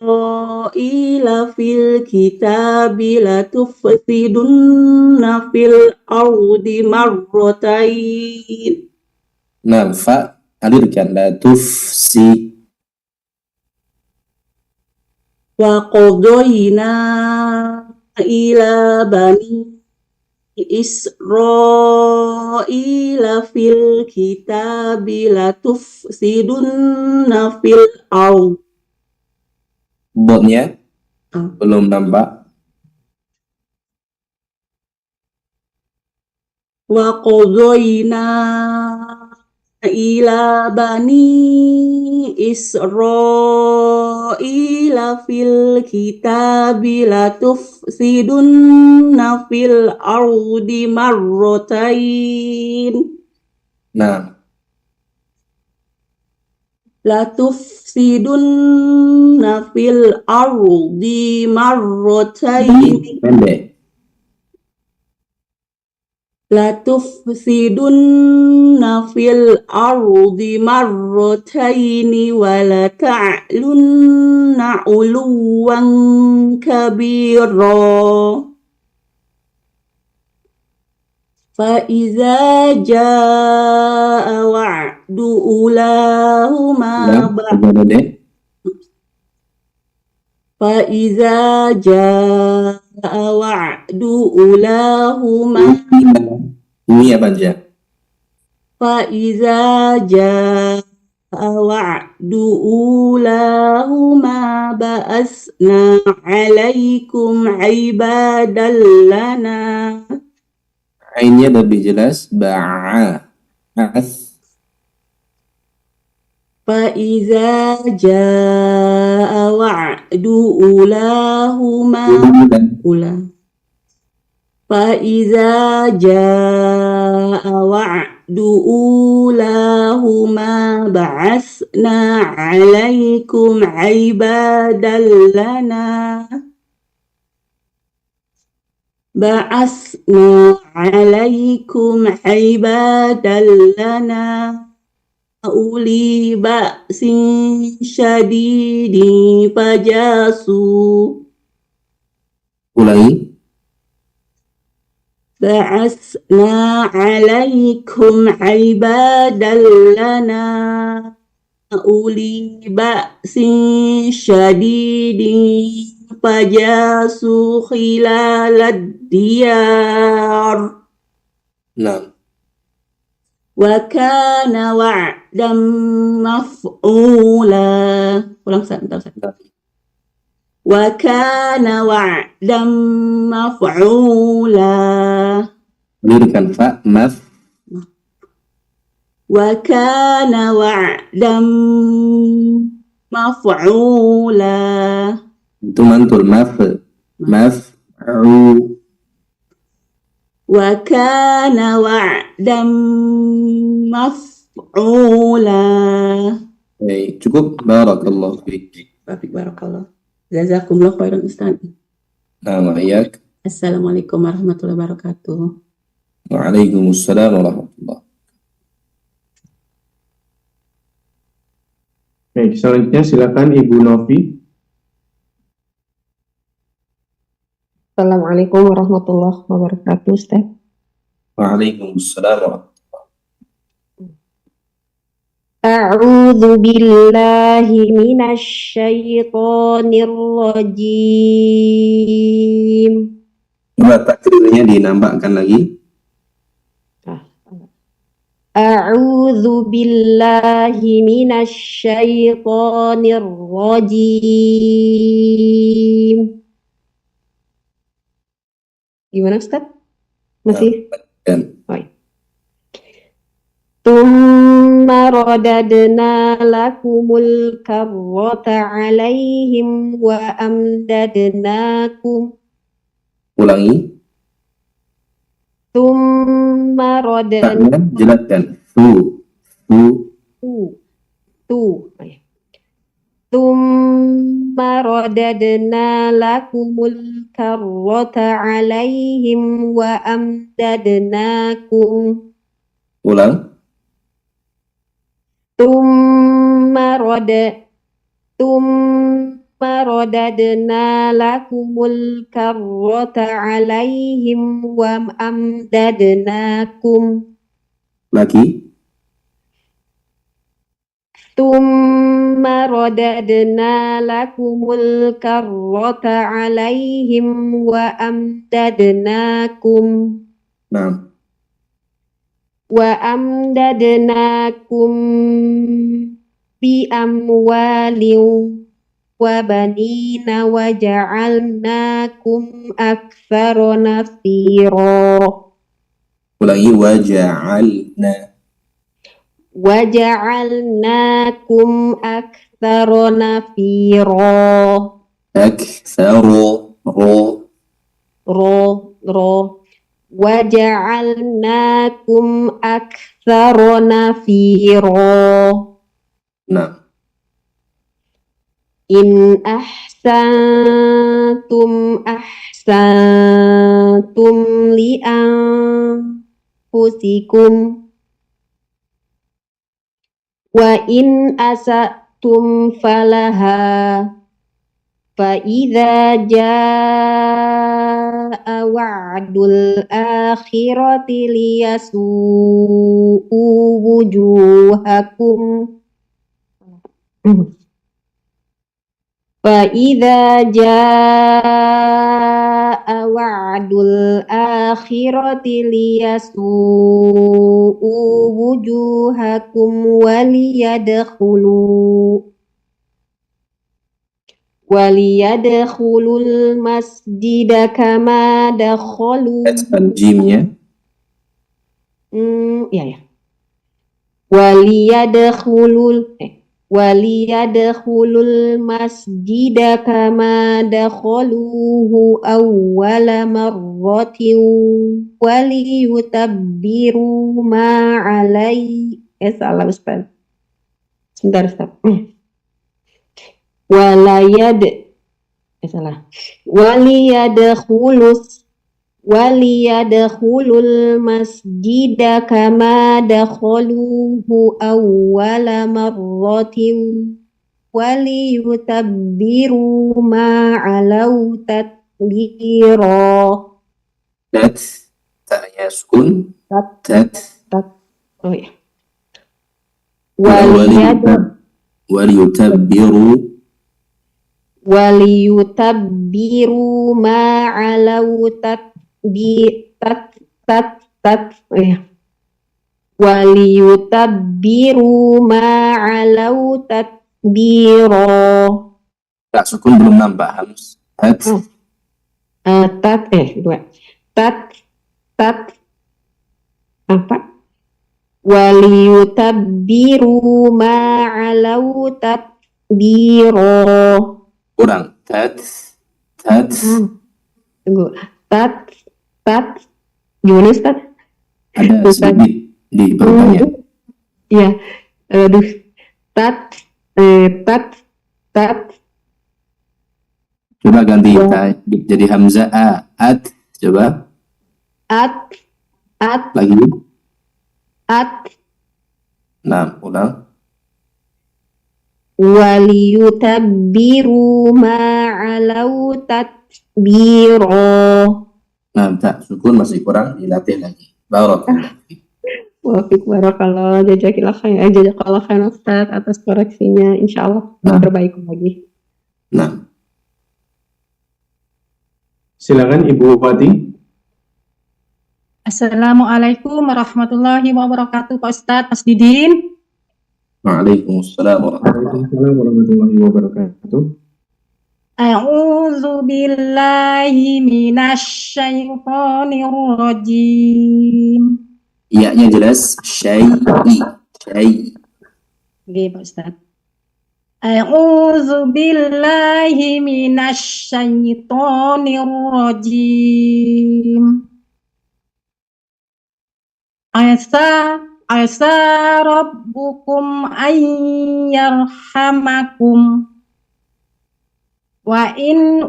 fil kitabi la tufsidunna fil ardi marratain. Nah, fa alirkan, la tufsi. Wa qadayna ila bani Israila fil kitabi la tufsidunna fil ard. Botnya belum nampak. Wa qadayna ila bani Israila fil kitabi la tufsidunna fil ardi marratain. Nah, La tufsidunna fil ardi marratain. pendek. La tufsidunna fil ardi marrataini wa la ta'lunna 'uluwan kabira. Fa iza jaa wa'du ulahuma Fa iza jaa wa'du ulahuma Ini apa aja? Fa iza jaa wa'du ulahuma ba'asna 'alaikum 'ibadan lana. Ainnya lebih jelas, ba'a. Fa iza jaa wa'du ulahuma Fa iza jaa wa'du ulahuma ba'asna 'alaikum 'ibadan lana. Ba'asna 'alaikum 'ibadan lana uli ba'sin syadidi fajasu. Ulangi. Ba'asna 'alaikum 'ibadan lana uli ba'sin syadidi fajasu khilalad diyar. Nah, وكان وعدا مفعولا. Ulang bentar. وكان وعدا مفعولا. Lirkan fa, maf. وكان وعدا مفعولا. Itu mantul, maf'u. وكان وعدا مفعولا. Baik, cukup. Barakallahu fiik. Barakallah. Jazakumullah khairan Ustaz. Nama iyak. Assalamualaikum warahmatullahi wabarakatuh. Waalaikumsalam warahmatullahi. Baik, selanjutnya silakan Ibu Novi. Assalamualaikum warahmatullahi wabarakatuh, Ustaz. Waalaikumsalam warahmatullahi. A'udzu billahi minasy syaithanir rajim. Coba takdirnya dinampakkan lagi. A'udzu billahi minasy syaithanir rajim. Gimana Ustaz? Masih? Baik. Tsumma radadna lakumul karrata 'alaihim wa amdadnakum. Ulangi. Tsumma radadna. Jelaskan. Tsumma radadna lakumul karrata 'alaihim wa amdadnakum. Ulang. Tsumma radadna lakumul karrata 'alaihim wa amdadnakum. Lagi. Tsumma radadna lakumul karrata 'alaihim wa amdadnakum. Nah. Wa amdadnakum bi amwalin wa banina wa ja'alnakum aktsara nafira. Ulangi. Waja'alna. Waja'alnakum aktsara nafira. Aktsara. Ro. Waja'alnakum aktsara nafira. Nah. In ahsantum li anfusikum wa in asatum falaha fa idza jaa wa'dul akhirati liyasu'u wujuhakum. Fa-idza jaa wa'dul akhirati liyasu'u wujuhakum waliyadkhulul masjida kama dakhalu. Jimnya. Ya. Waliyadkhulul masjida kama dakhaluhu awwala marratin waliyutabbiru ma alaihi. Salah Ustaz. Sebentar Ustaz. Waliyadkhulul masjida kama dakhaluhu awwala marratin waliyutabbiru ma alau tatbira. Ta'nya sukun. Oh ya. Waliyutabbiru ma alau waliyutabbiru ma'alau tatbiro. Tak, sukun belum nambah, harus tat. Dua. Tat apa? Waliyutabbiru ma'alau tatbiro. Kurang. Tat. Tunggu. Tat. Gimana Ustaz? Ada sedikit diperbanyak. Iya. Aduh. Tat. Coba ganti jadi hamzah a. At. Coba. At. Lagi. At. Nah, ulang. Waliyutabbiru ma'alau tatbiro. Nah, tak, sukun masih kurang, dilatih lagi. Barakallah. Wafik barakallah, jazakallah khair Ustaz atas koreksinya. Insyaallah memperbaiki lagi. Nah, Silakan Ibu Wati. Assalamualaikum warahmatullahi wabarakatuh, Pak Ustadz, Mas Didin. Waalaikumsalam warahmatullahi wabarakatuh. A'udzu billahi minasyaitonir rajim. Iya-nya jelas. Syai'i. Nggih, Pak Ustadz. A'udzu billahi minasyaitonir rajim. Asa rabbukum ayyarhamakum wa in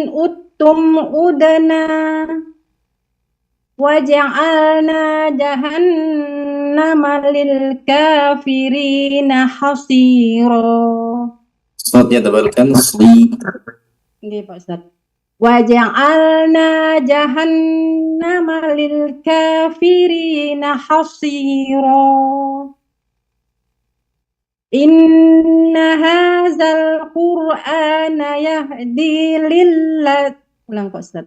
uttum udana wa ja'alna jahannama lil kafirina hasira. Shadnya tebalkan. Sli. Nggih, Pak Ustaz. Wa ja'alna jahannama lil kafirina hasira. Inna hadzal qur'ana yahdi lillati. Ulang, Pak Ustaz.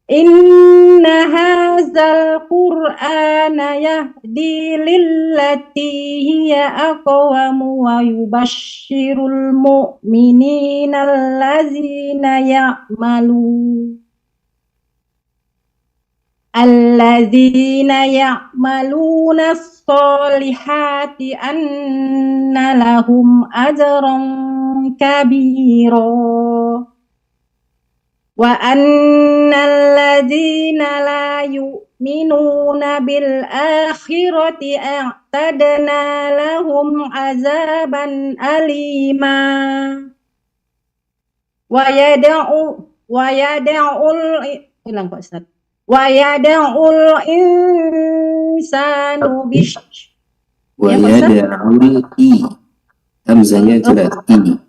Inna hadzal qur'ana yahdi lillati hiya aqwamu wa yubashshirul mu'minina allazina ya'maluna as-solihati anna lahum ajran kabira. Wa annal ladzina la yu'minuna bil akhirati a'tadna lahum azaban alima. Wa yad'ul ulang, Pak Ustaz. Wa yad'ul insanu Wa yad'ul i. Hamzanya jelas i.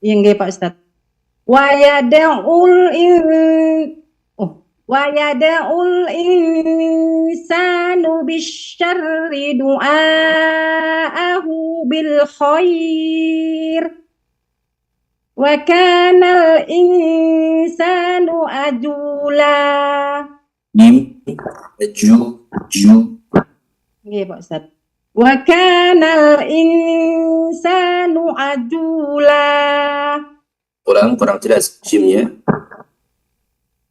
Yang nggih, Pak Ustaz. Wa yad'ul insanu bisyarri du'aahu bil khair wa kanal insanu ajula. Nggih, Pak Ustaz. Wa kanal insanu ajula. Kurang jelas jimnya.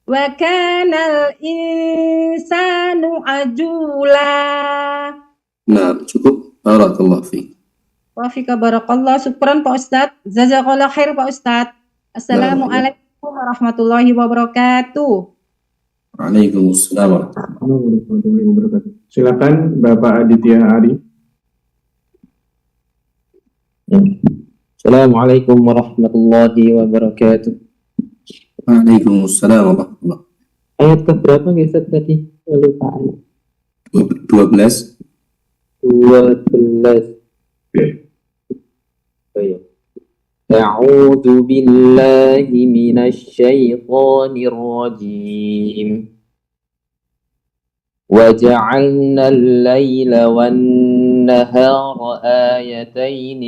Wa kanal insanu ajula. Nah, cukup. Barakallahu fiik. Wa fika barakallah. Syukran, Pak Ustaz. Jazakallah khair, Pak Ustaz. Assalamualaikum warahmatullahi wabarakatuh. Waalaikumsalam warahmatullahi wabarakatuh. Silakan Bapak Aditya Ari. Assalamualaikum warahmatullahi wabarakatuh. Waalaikumsalam warahmatullahi. Ayat keberapa Ustaz tadi? Lupa. 12. A'udzu billahi minasy syaithanir rajim. وجعلنا الليل والنهار آيتين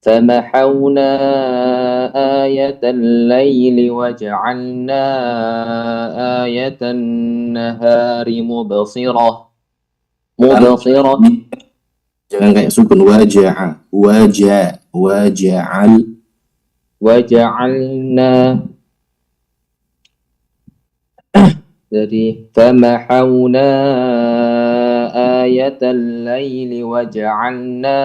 فمحونا آية الليل وجعلنا آية النهار مبصرة. Jangan kayak sukun وجعلنا jadi فمحونا آية الليل وجعلنا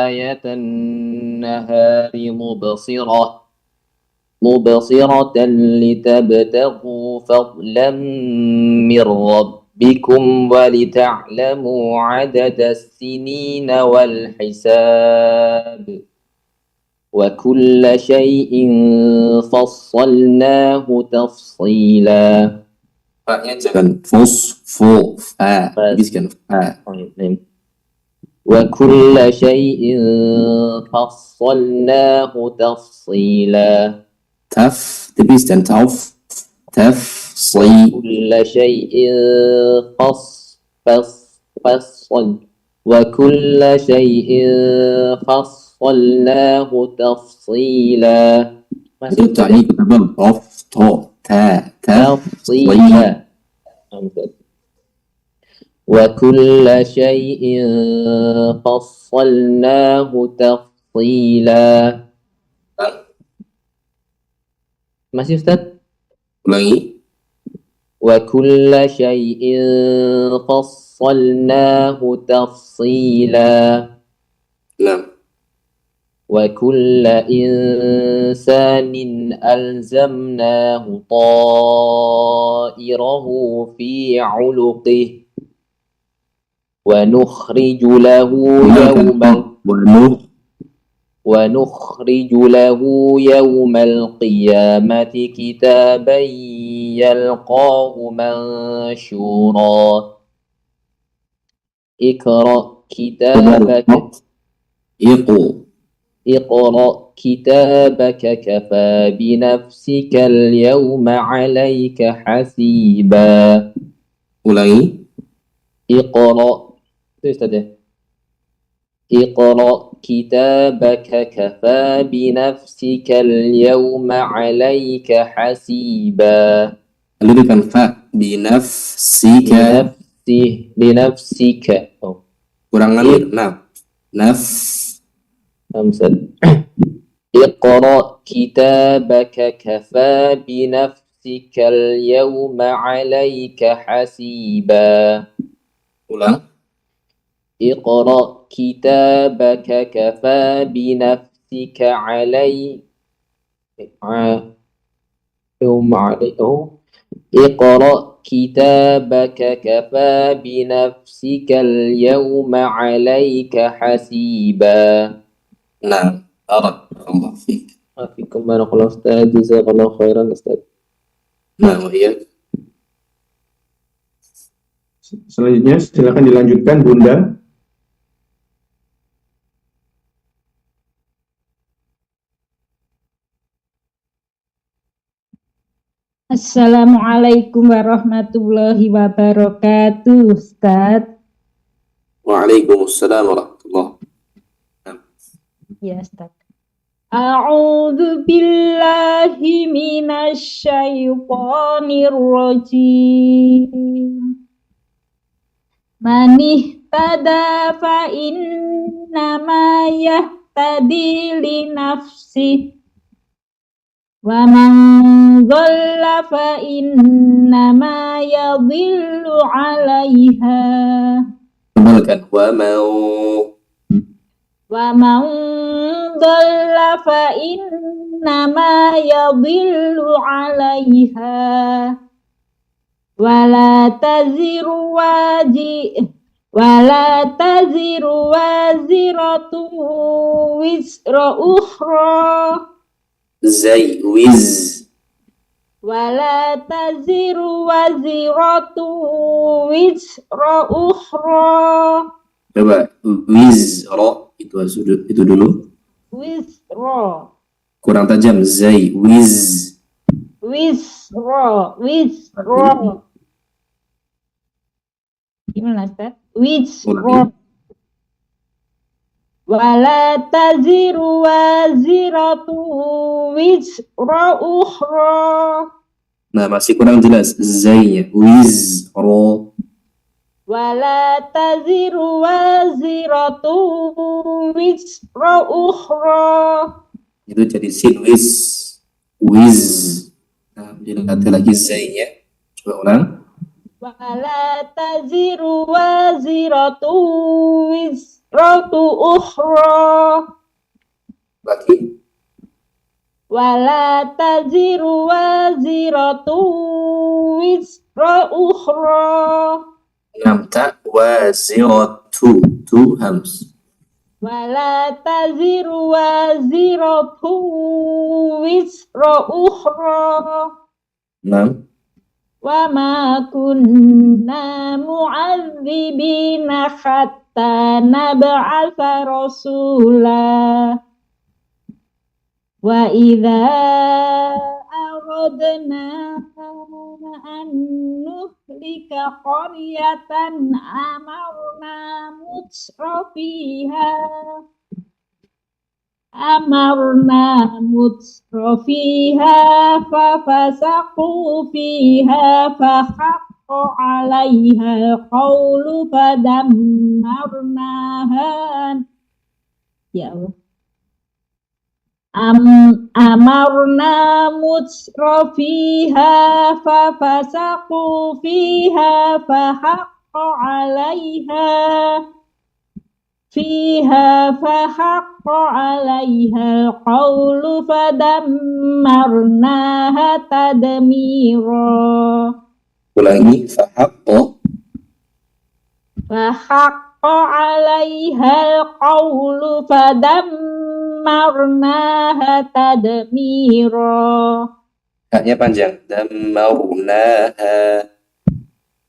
آية النهار مبصرة لتبتغوا فضلا من ربكم ولتعلموا عدد السنين والحساب وكل شيء فصلناه تفصيلا. jangan habiskan fa. وكل شيء فصلناه تفصيلا. habiskan وكل شيء وكل شيء فصلناه تفصيلا. Itu ta'ni tebal تفصيلا. وكل شيء فصلناه تفصيلا. Masih Ustaz? Ulangi. وكل شيء فصلناه تفصيلا. Nah. وكل إنسان ألزمناه طائره في عنقه ونخرج له يوم القيامة كتابا يلقاه منشورا. اقرأ كتابك كفى بنفسك اليوم عليك حسيبا. Ulangi. اقرأ كتابك كفى بنفسك اليوم عليك حسيبا. Alirkan fa binafsika. بنفسك. Kurang alir. اقرأ كتابك كفى بنفسك اليوم عليك حسيبا. Ulang. اقرأ كتابك كفى بنفسك عليك اقرأ كتابك كفى بنفسك اليوم عليك حسيبا. Nah, barakallahu fiik. Afikum barakallahu Ustaz, jazakallahu khairan Ustaz. Nah, iya. Selanjutnya silakan dilanjutkan Bunda. Assalamualaikum warahmatullahi wabarakatuh, Ustaz. Waalaikumsalam warahmatullahi. Ya, Ustaz. A'udzu billahi minasy syaithanir rajim. Man ihtada fa innama yahtadi li nafsihi wa man dhalla fa innama yadhillu 'alaiha. Tebalkan Wa man dhalla fa innama yadhillu 'alaiha wala taziru waziratu wizra ukhra. Wala taziru waziratu wizra ukhra. Coba wizra itu dulu. Wizra. Kurang tajam. Wizra. Gimana, Ustaz? Wizra. Wala taziru waziratu wizra ukhra. Nah, masih kurang jelas zainya. Wizra. Wala taziru waziratu wizra ukhra. Itu jadi sin wiz. Wiz. Nah, dilatih lagi zainya. Coba ulang. Wala taziru waziratu wizratu ukhra. Lagi. Wala taziru waziratu wizra ukhra. 6 ta waziratu. Tu hams. Wala taziru waziratu wizra ukhra. 6. Wa ma kunna mu'adzibina hatta nab'atha rasula. Wa idza aradna an nuhlika qaryatan amarna mutrafiha fafasaqu fiha fahaqqa 'alaiha al-qawlu fadammarnaha. Ya Allah. Amarna mutrafiha fafasaqu fiha fahaqqa 'alaiha al-qawlu fadammarnaha tadmira. Ulangi. Fahaqqa 'alaiha al-qawlu fadammarnaha tadmira. Haknya panjang. Dammarnaha.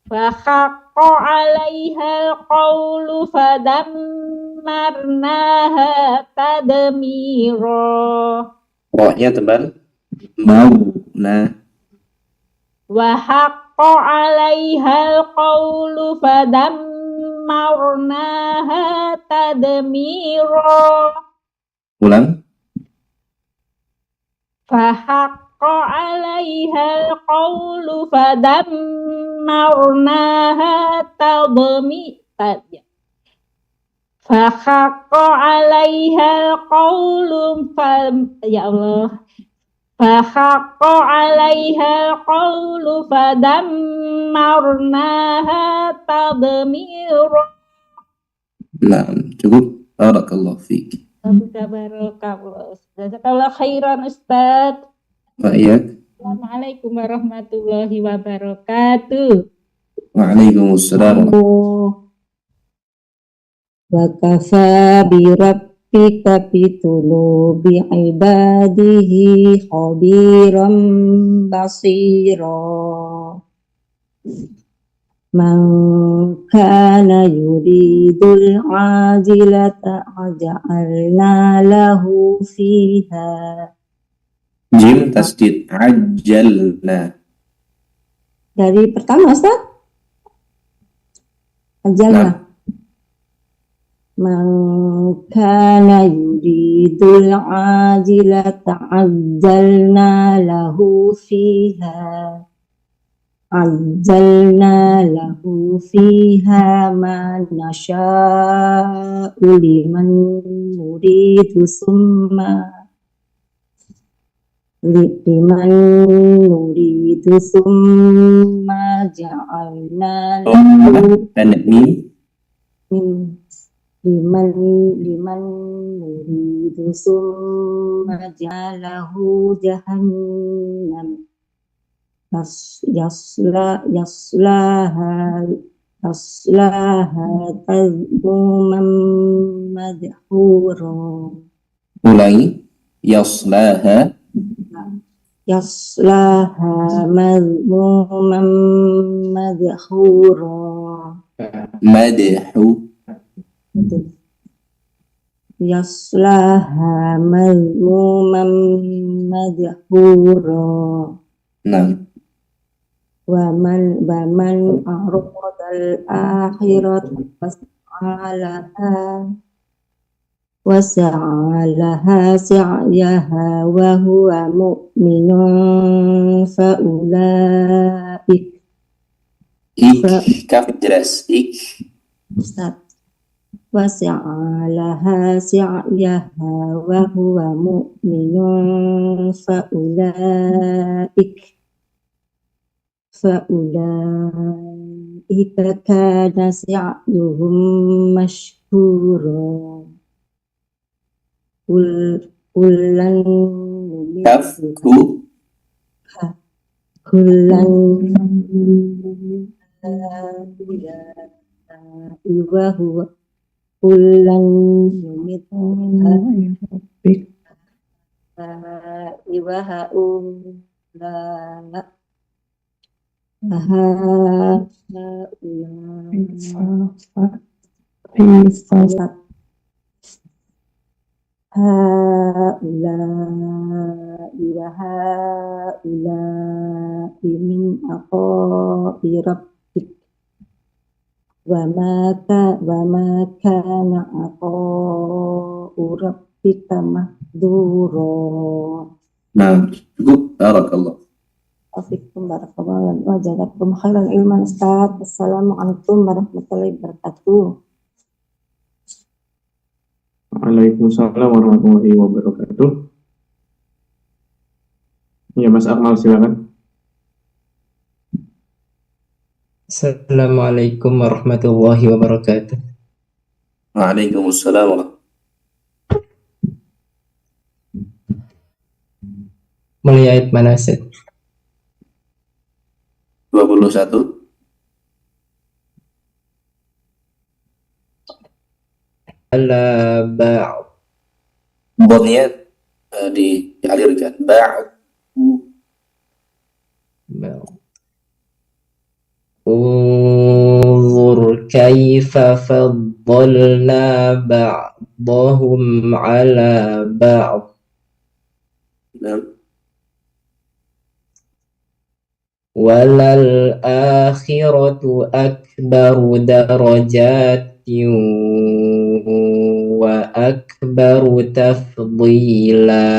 Fahaqqa 'alaiha al-qawlu fadammarnaha tadmira. Rohnya tebal. Mauna. Wa haqqa 'alaiha al-qawlu fadammarnaha tadmira. Ulang. Fahaqqa 'alaiha al-qawlu fadammarnaha tadmira. Fahaqqa 'alaiha al-qawlu ya Allah. Fahaqqa 'alaiha al-qawlu fadammarnaha tadmira. Nah, cukup. Barakallahu fiik. Barakallahu. Jazakallahu khairan Ustaz. Baik. Assalamualaikum warahmatullahi wabarakatuh. Waalaikumsalam. Wa kafa bi rabbika bi ibadihi khabiran basira. Man kana yuridul ajilata aja'alna lahu fiha. Jim tasdid ajjalna. Dari pertama Ustaz? Ajalna. Man kana yuridul ajilata ajjalna lahu fiha. Ajjalna lahu fiha ma nasha'u liman nuridu summa ja'alna lahu liman nuridu summa ja'alahu jahannam yaslaha tadmuman madhura. Ulangi. Yaslaha madhmuman madhura. Madhu. Yaslaha madhmuman madhura. Nah. Wa man a'radal akhirat fas'alaha وسعى لها سعيها وهو مؤمن فأولئك kaf jelas Ustaz. وسعى لها سعيها وهو مؤمن فأولئك كان سعيهم مشكورا كلا وهو كلا نمد وهؤلاء من عطاء ربك وما كان عطاء ربك محظورا. Nah, cukup. Barakallah. Assalamualaikum warahmatullahi wabarakatuh. Khairan ilman Ustaz. Assalamualaikum warahmatullahi wabarakatuh. Waalaikumsalam warahmatullahi wabarakatuh. Ya, Mas Akmal silakan. Assalamualaikum warahmatullahi wabarakatuh. Waalaikumsalam. Mulai ayat mana, Ustaz? 21. Ala ba'd. Bodnya dialirkan. Ba'd. Unzur kaifa faddalna ba'dahum ala ba'd. Walal akhiratu akbaru darajatin wa akbaru tafdila.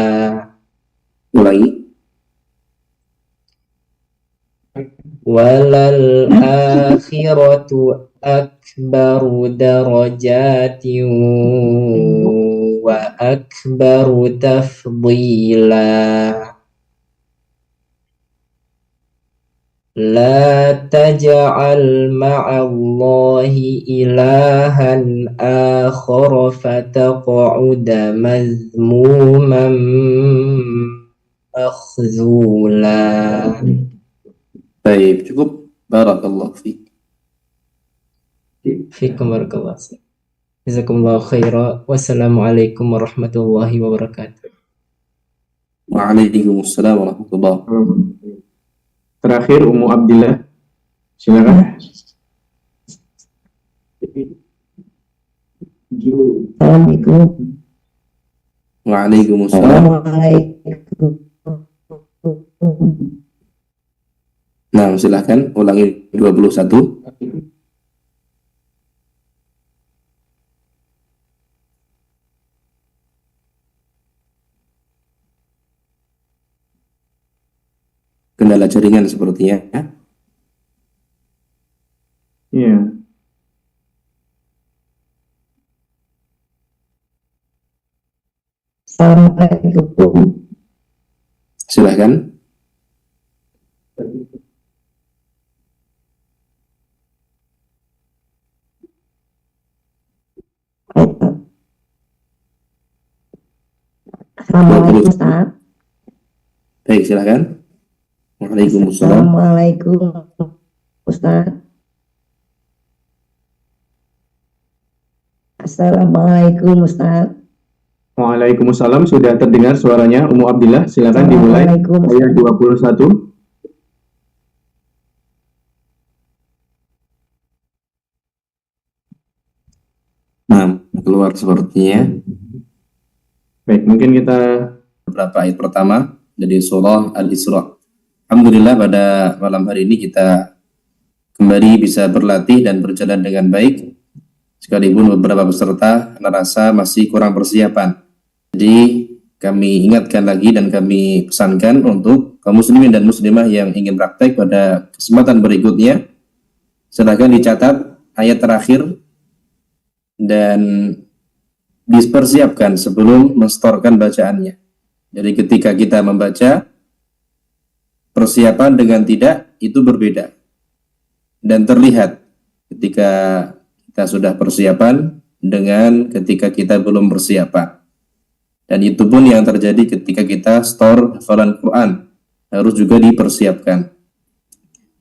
Ulangi. Walal akhiratu akbaru darajatin wa akbaru tafdila. La taj'al ma'allahi ilahan akhar fataq'uda mazmuman makhzula. Baik, cukup. Barakallah fiik. Fiikum barakallah. Jazakumullahu khairan. Wassalamualaikum warahmatullahi wabarakatuh. Waalaikumsalam warahmatullahi wabarakatuh. Terakhir Ummu Abdillah, silakan. Assalamualaikum. Waalaikumsalam. Nah, silakan ulangi 21. Kendala jaringan sepertinya. Iya. Assalamualaikum. Silakan. Assalamualaikum Ustaz. Baik, silakan. Waalaikumsalam. Assalamualaikum Ustaz. Assalamualaikum Ustaz. Waalaikumsalam, sudah terdengar suaranya Ummu Abdillah, silakan dimulai ayat 21. Nah, keluar sepertinya. Baik, mungkin kita beberapa ayat pertama dari surah Al-Isra. Alhamdulillah pada malam hari ini kita kembali bisa berlatih dan berjalan dengan baik. sekalipun beberapa peserta merasa masih kurang persiapan. Jadi kami ingatkan lagi dan kami pesankan untuk kaum muslimin dan muslimah yang ingin praktek pada kesempatan berikutnya, silakan dicatat ayat terakhir dan dipersiapkan sebelum menstorkan bacaannya. Jadi ketika kita membaca, persiapan dengan tidak itu berbeda. Dan terlihat ketika kita sudah persiapan dengan ketika kita belum persiapan. Dan itu pun yang terjadi ketika kita store hafalan Quran, harus juga dipersiapkan.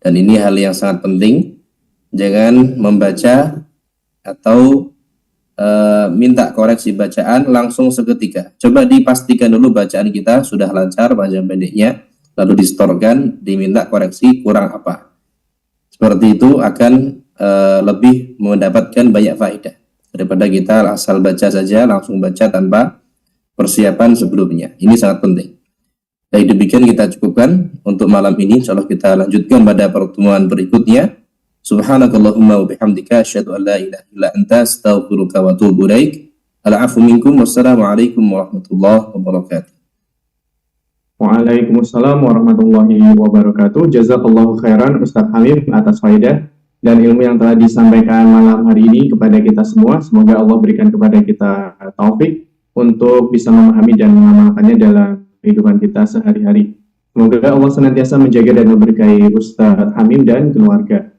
Dan ini hal yang sangat penting. Jangan membaca atau minta koreksi bacaan langsung seketika. Coba dipastikan dulu bacaan kita sudah lancar panjang pendeknya, lalu distorkan, diminta koreksi kurang apa. Seperti itu akan lebih mendapatkan banyak faedah daripada kita asal baca saja, langsung baca tanpa persiapan sebelumnya. Ini sangat penting. Baik, demikian kita cukupkan untuk malam ini. Insyaallah kita lanjutkan pada pertemuan berikutnya. Subhanakallahumma wa bihamdika asyhadu an la ilaha illa anta astaghfiruka wa atubu ilaik. Al-'afwu minkum. Wassalamualaikum warahmatullahi wabarakatuh. Waalaikumsalam warahmatullahi wabarakatuh. Jazakallahu khairan Ustaz Hamim atas faedah dan ilmu yang telah disampaikan malam hari ini kepada kita semua. Semoga Allah berikan kepada kita taufik untuk bisa memahami dan mengamalkannya dalam kehidupan kita sehari-hari. Semoga Allah senantiasa menjaga dan memberkahi Ustaz Hamim dan keluarga.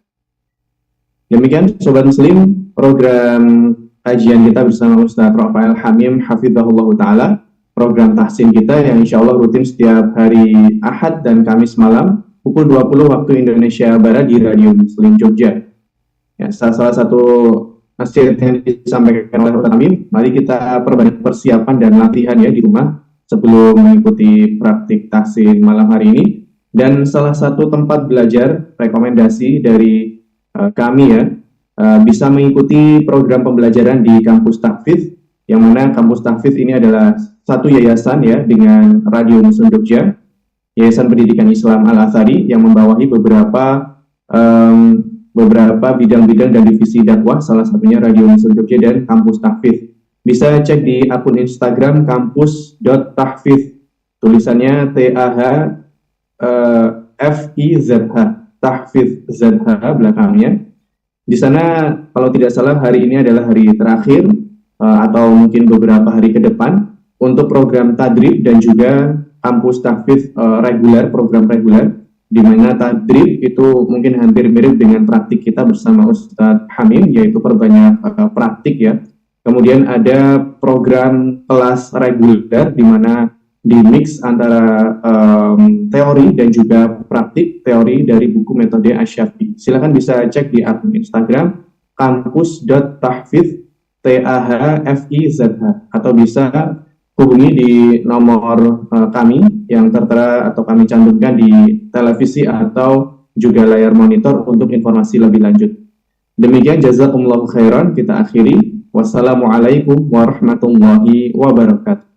Demikian Sobat Muslim, program kajian kita bersama Ustaz Rafael Hamim hafizahullah ta'ala, program tahsin kita yang insya Allah rutin setiap hari Ahad dan Kamis malam pukul 20 waktu Indonesia Barat di Radio Muslim Jogja. Ya, salah satu nasihat yang disampaikan oleh Ustaz Hamim, mari kita perbanyak persiapan dan latihan ya di rumah sebelum mengikuti praktik tahsin malam hari ini. Dan salah satu tempat belajar rekomendasi dari kami ya, bisa mengikuti program pembelajaran di Kampus Tahfidz, yang mana Kampus Tahfidz ini adalah satu yayasan ya dengan Radio Muslim Jogja, Yayasan Pendidikan Islam Al-Azhari yang membawahi beberapa bidang-bidang dan divisi dakwah, salah satunya Radio Muslim Jogja dan Kampus Tahfidz. Bisa cek di akun Instagram kampus.tahfidz, tulisannya TAHFIZH, Tahfidz ZH belakangnya. Di sana kalau tidak salah hari ini adalah hari terakhir atau mungkin beberapa hari ke depan untuk program tadrib dan juga Kampus Tahfidz reguler, program reguler, di mana tadrib itu mungkin hampir mirip dengan praktik kita bersama Ustadz Hamim, yaitu perbanyak praktik ya. Kemudian ada program kelas reguler di mana di mix antara teori dan juga praktik teori dari buku metode Asy-Syafi'i. Silakan bisa cek di akun Instagram kampus.tahfidz TAHFIZH atau bisa hubungi di nomor kami yang tertera atau kami cantumkan di televisi atau juga layar monitor untuk informasi lebih lanjut. Demikian jazakumullahu khairan, kita akhiri. Wassalamualaikum warahmatullahi wabarakatuh.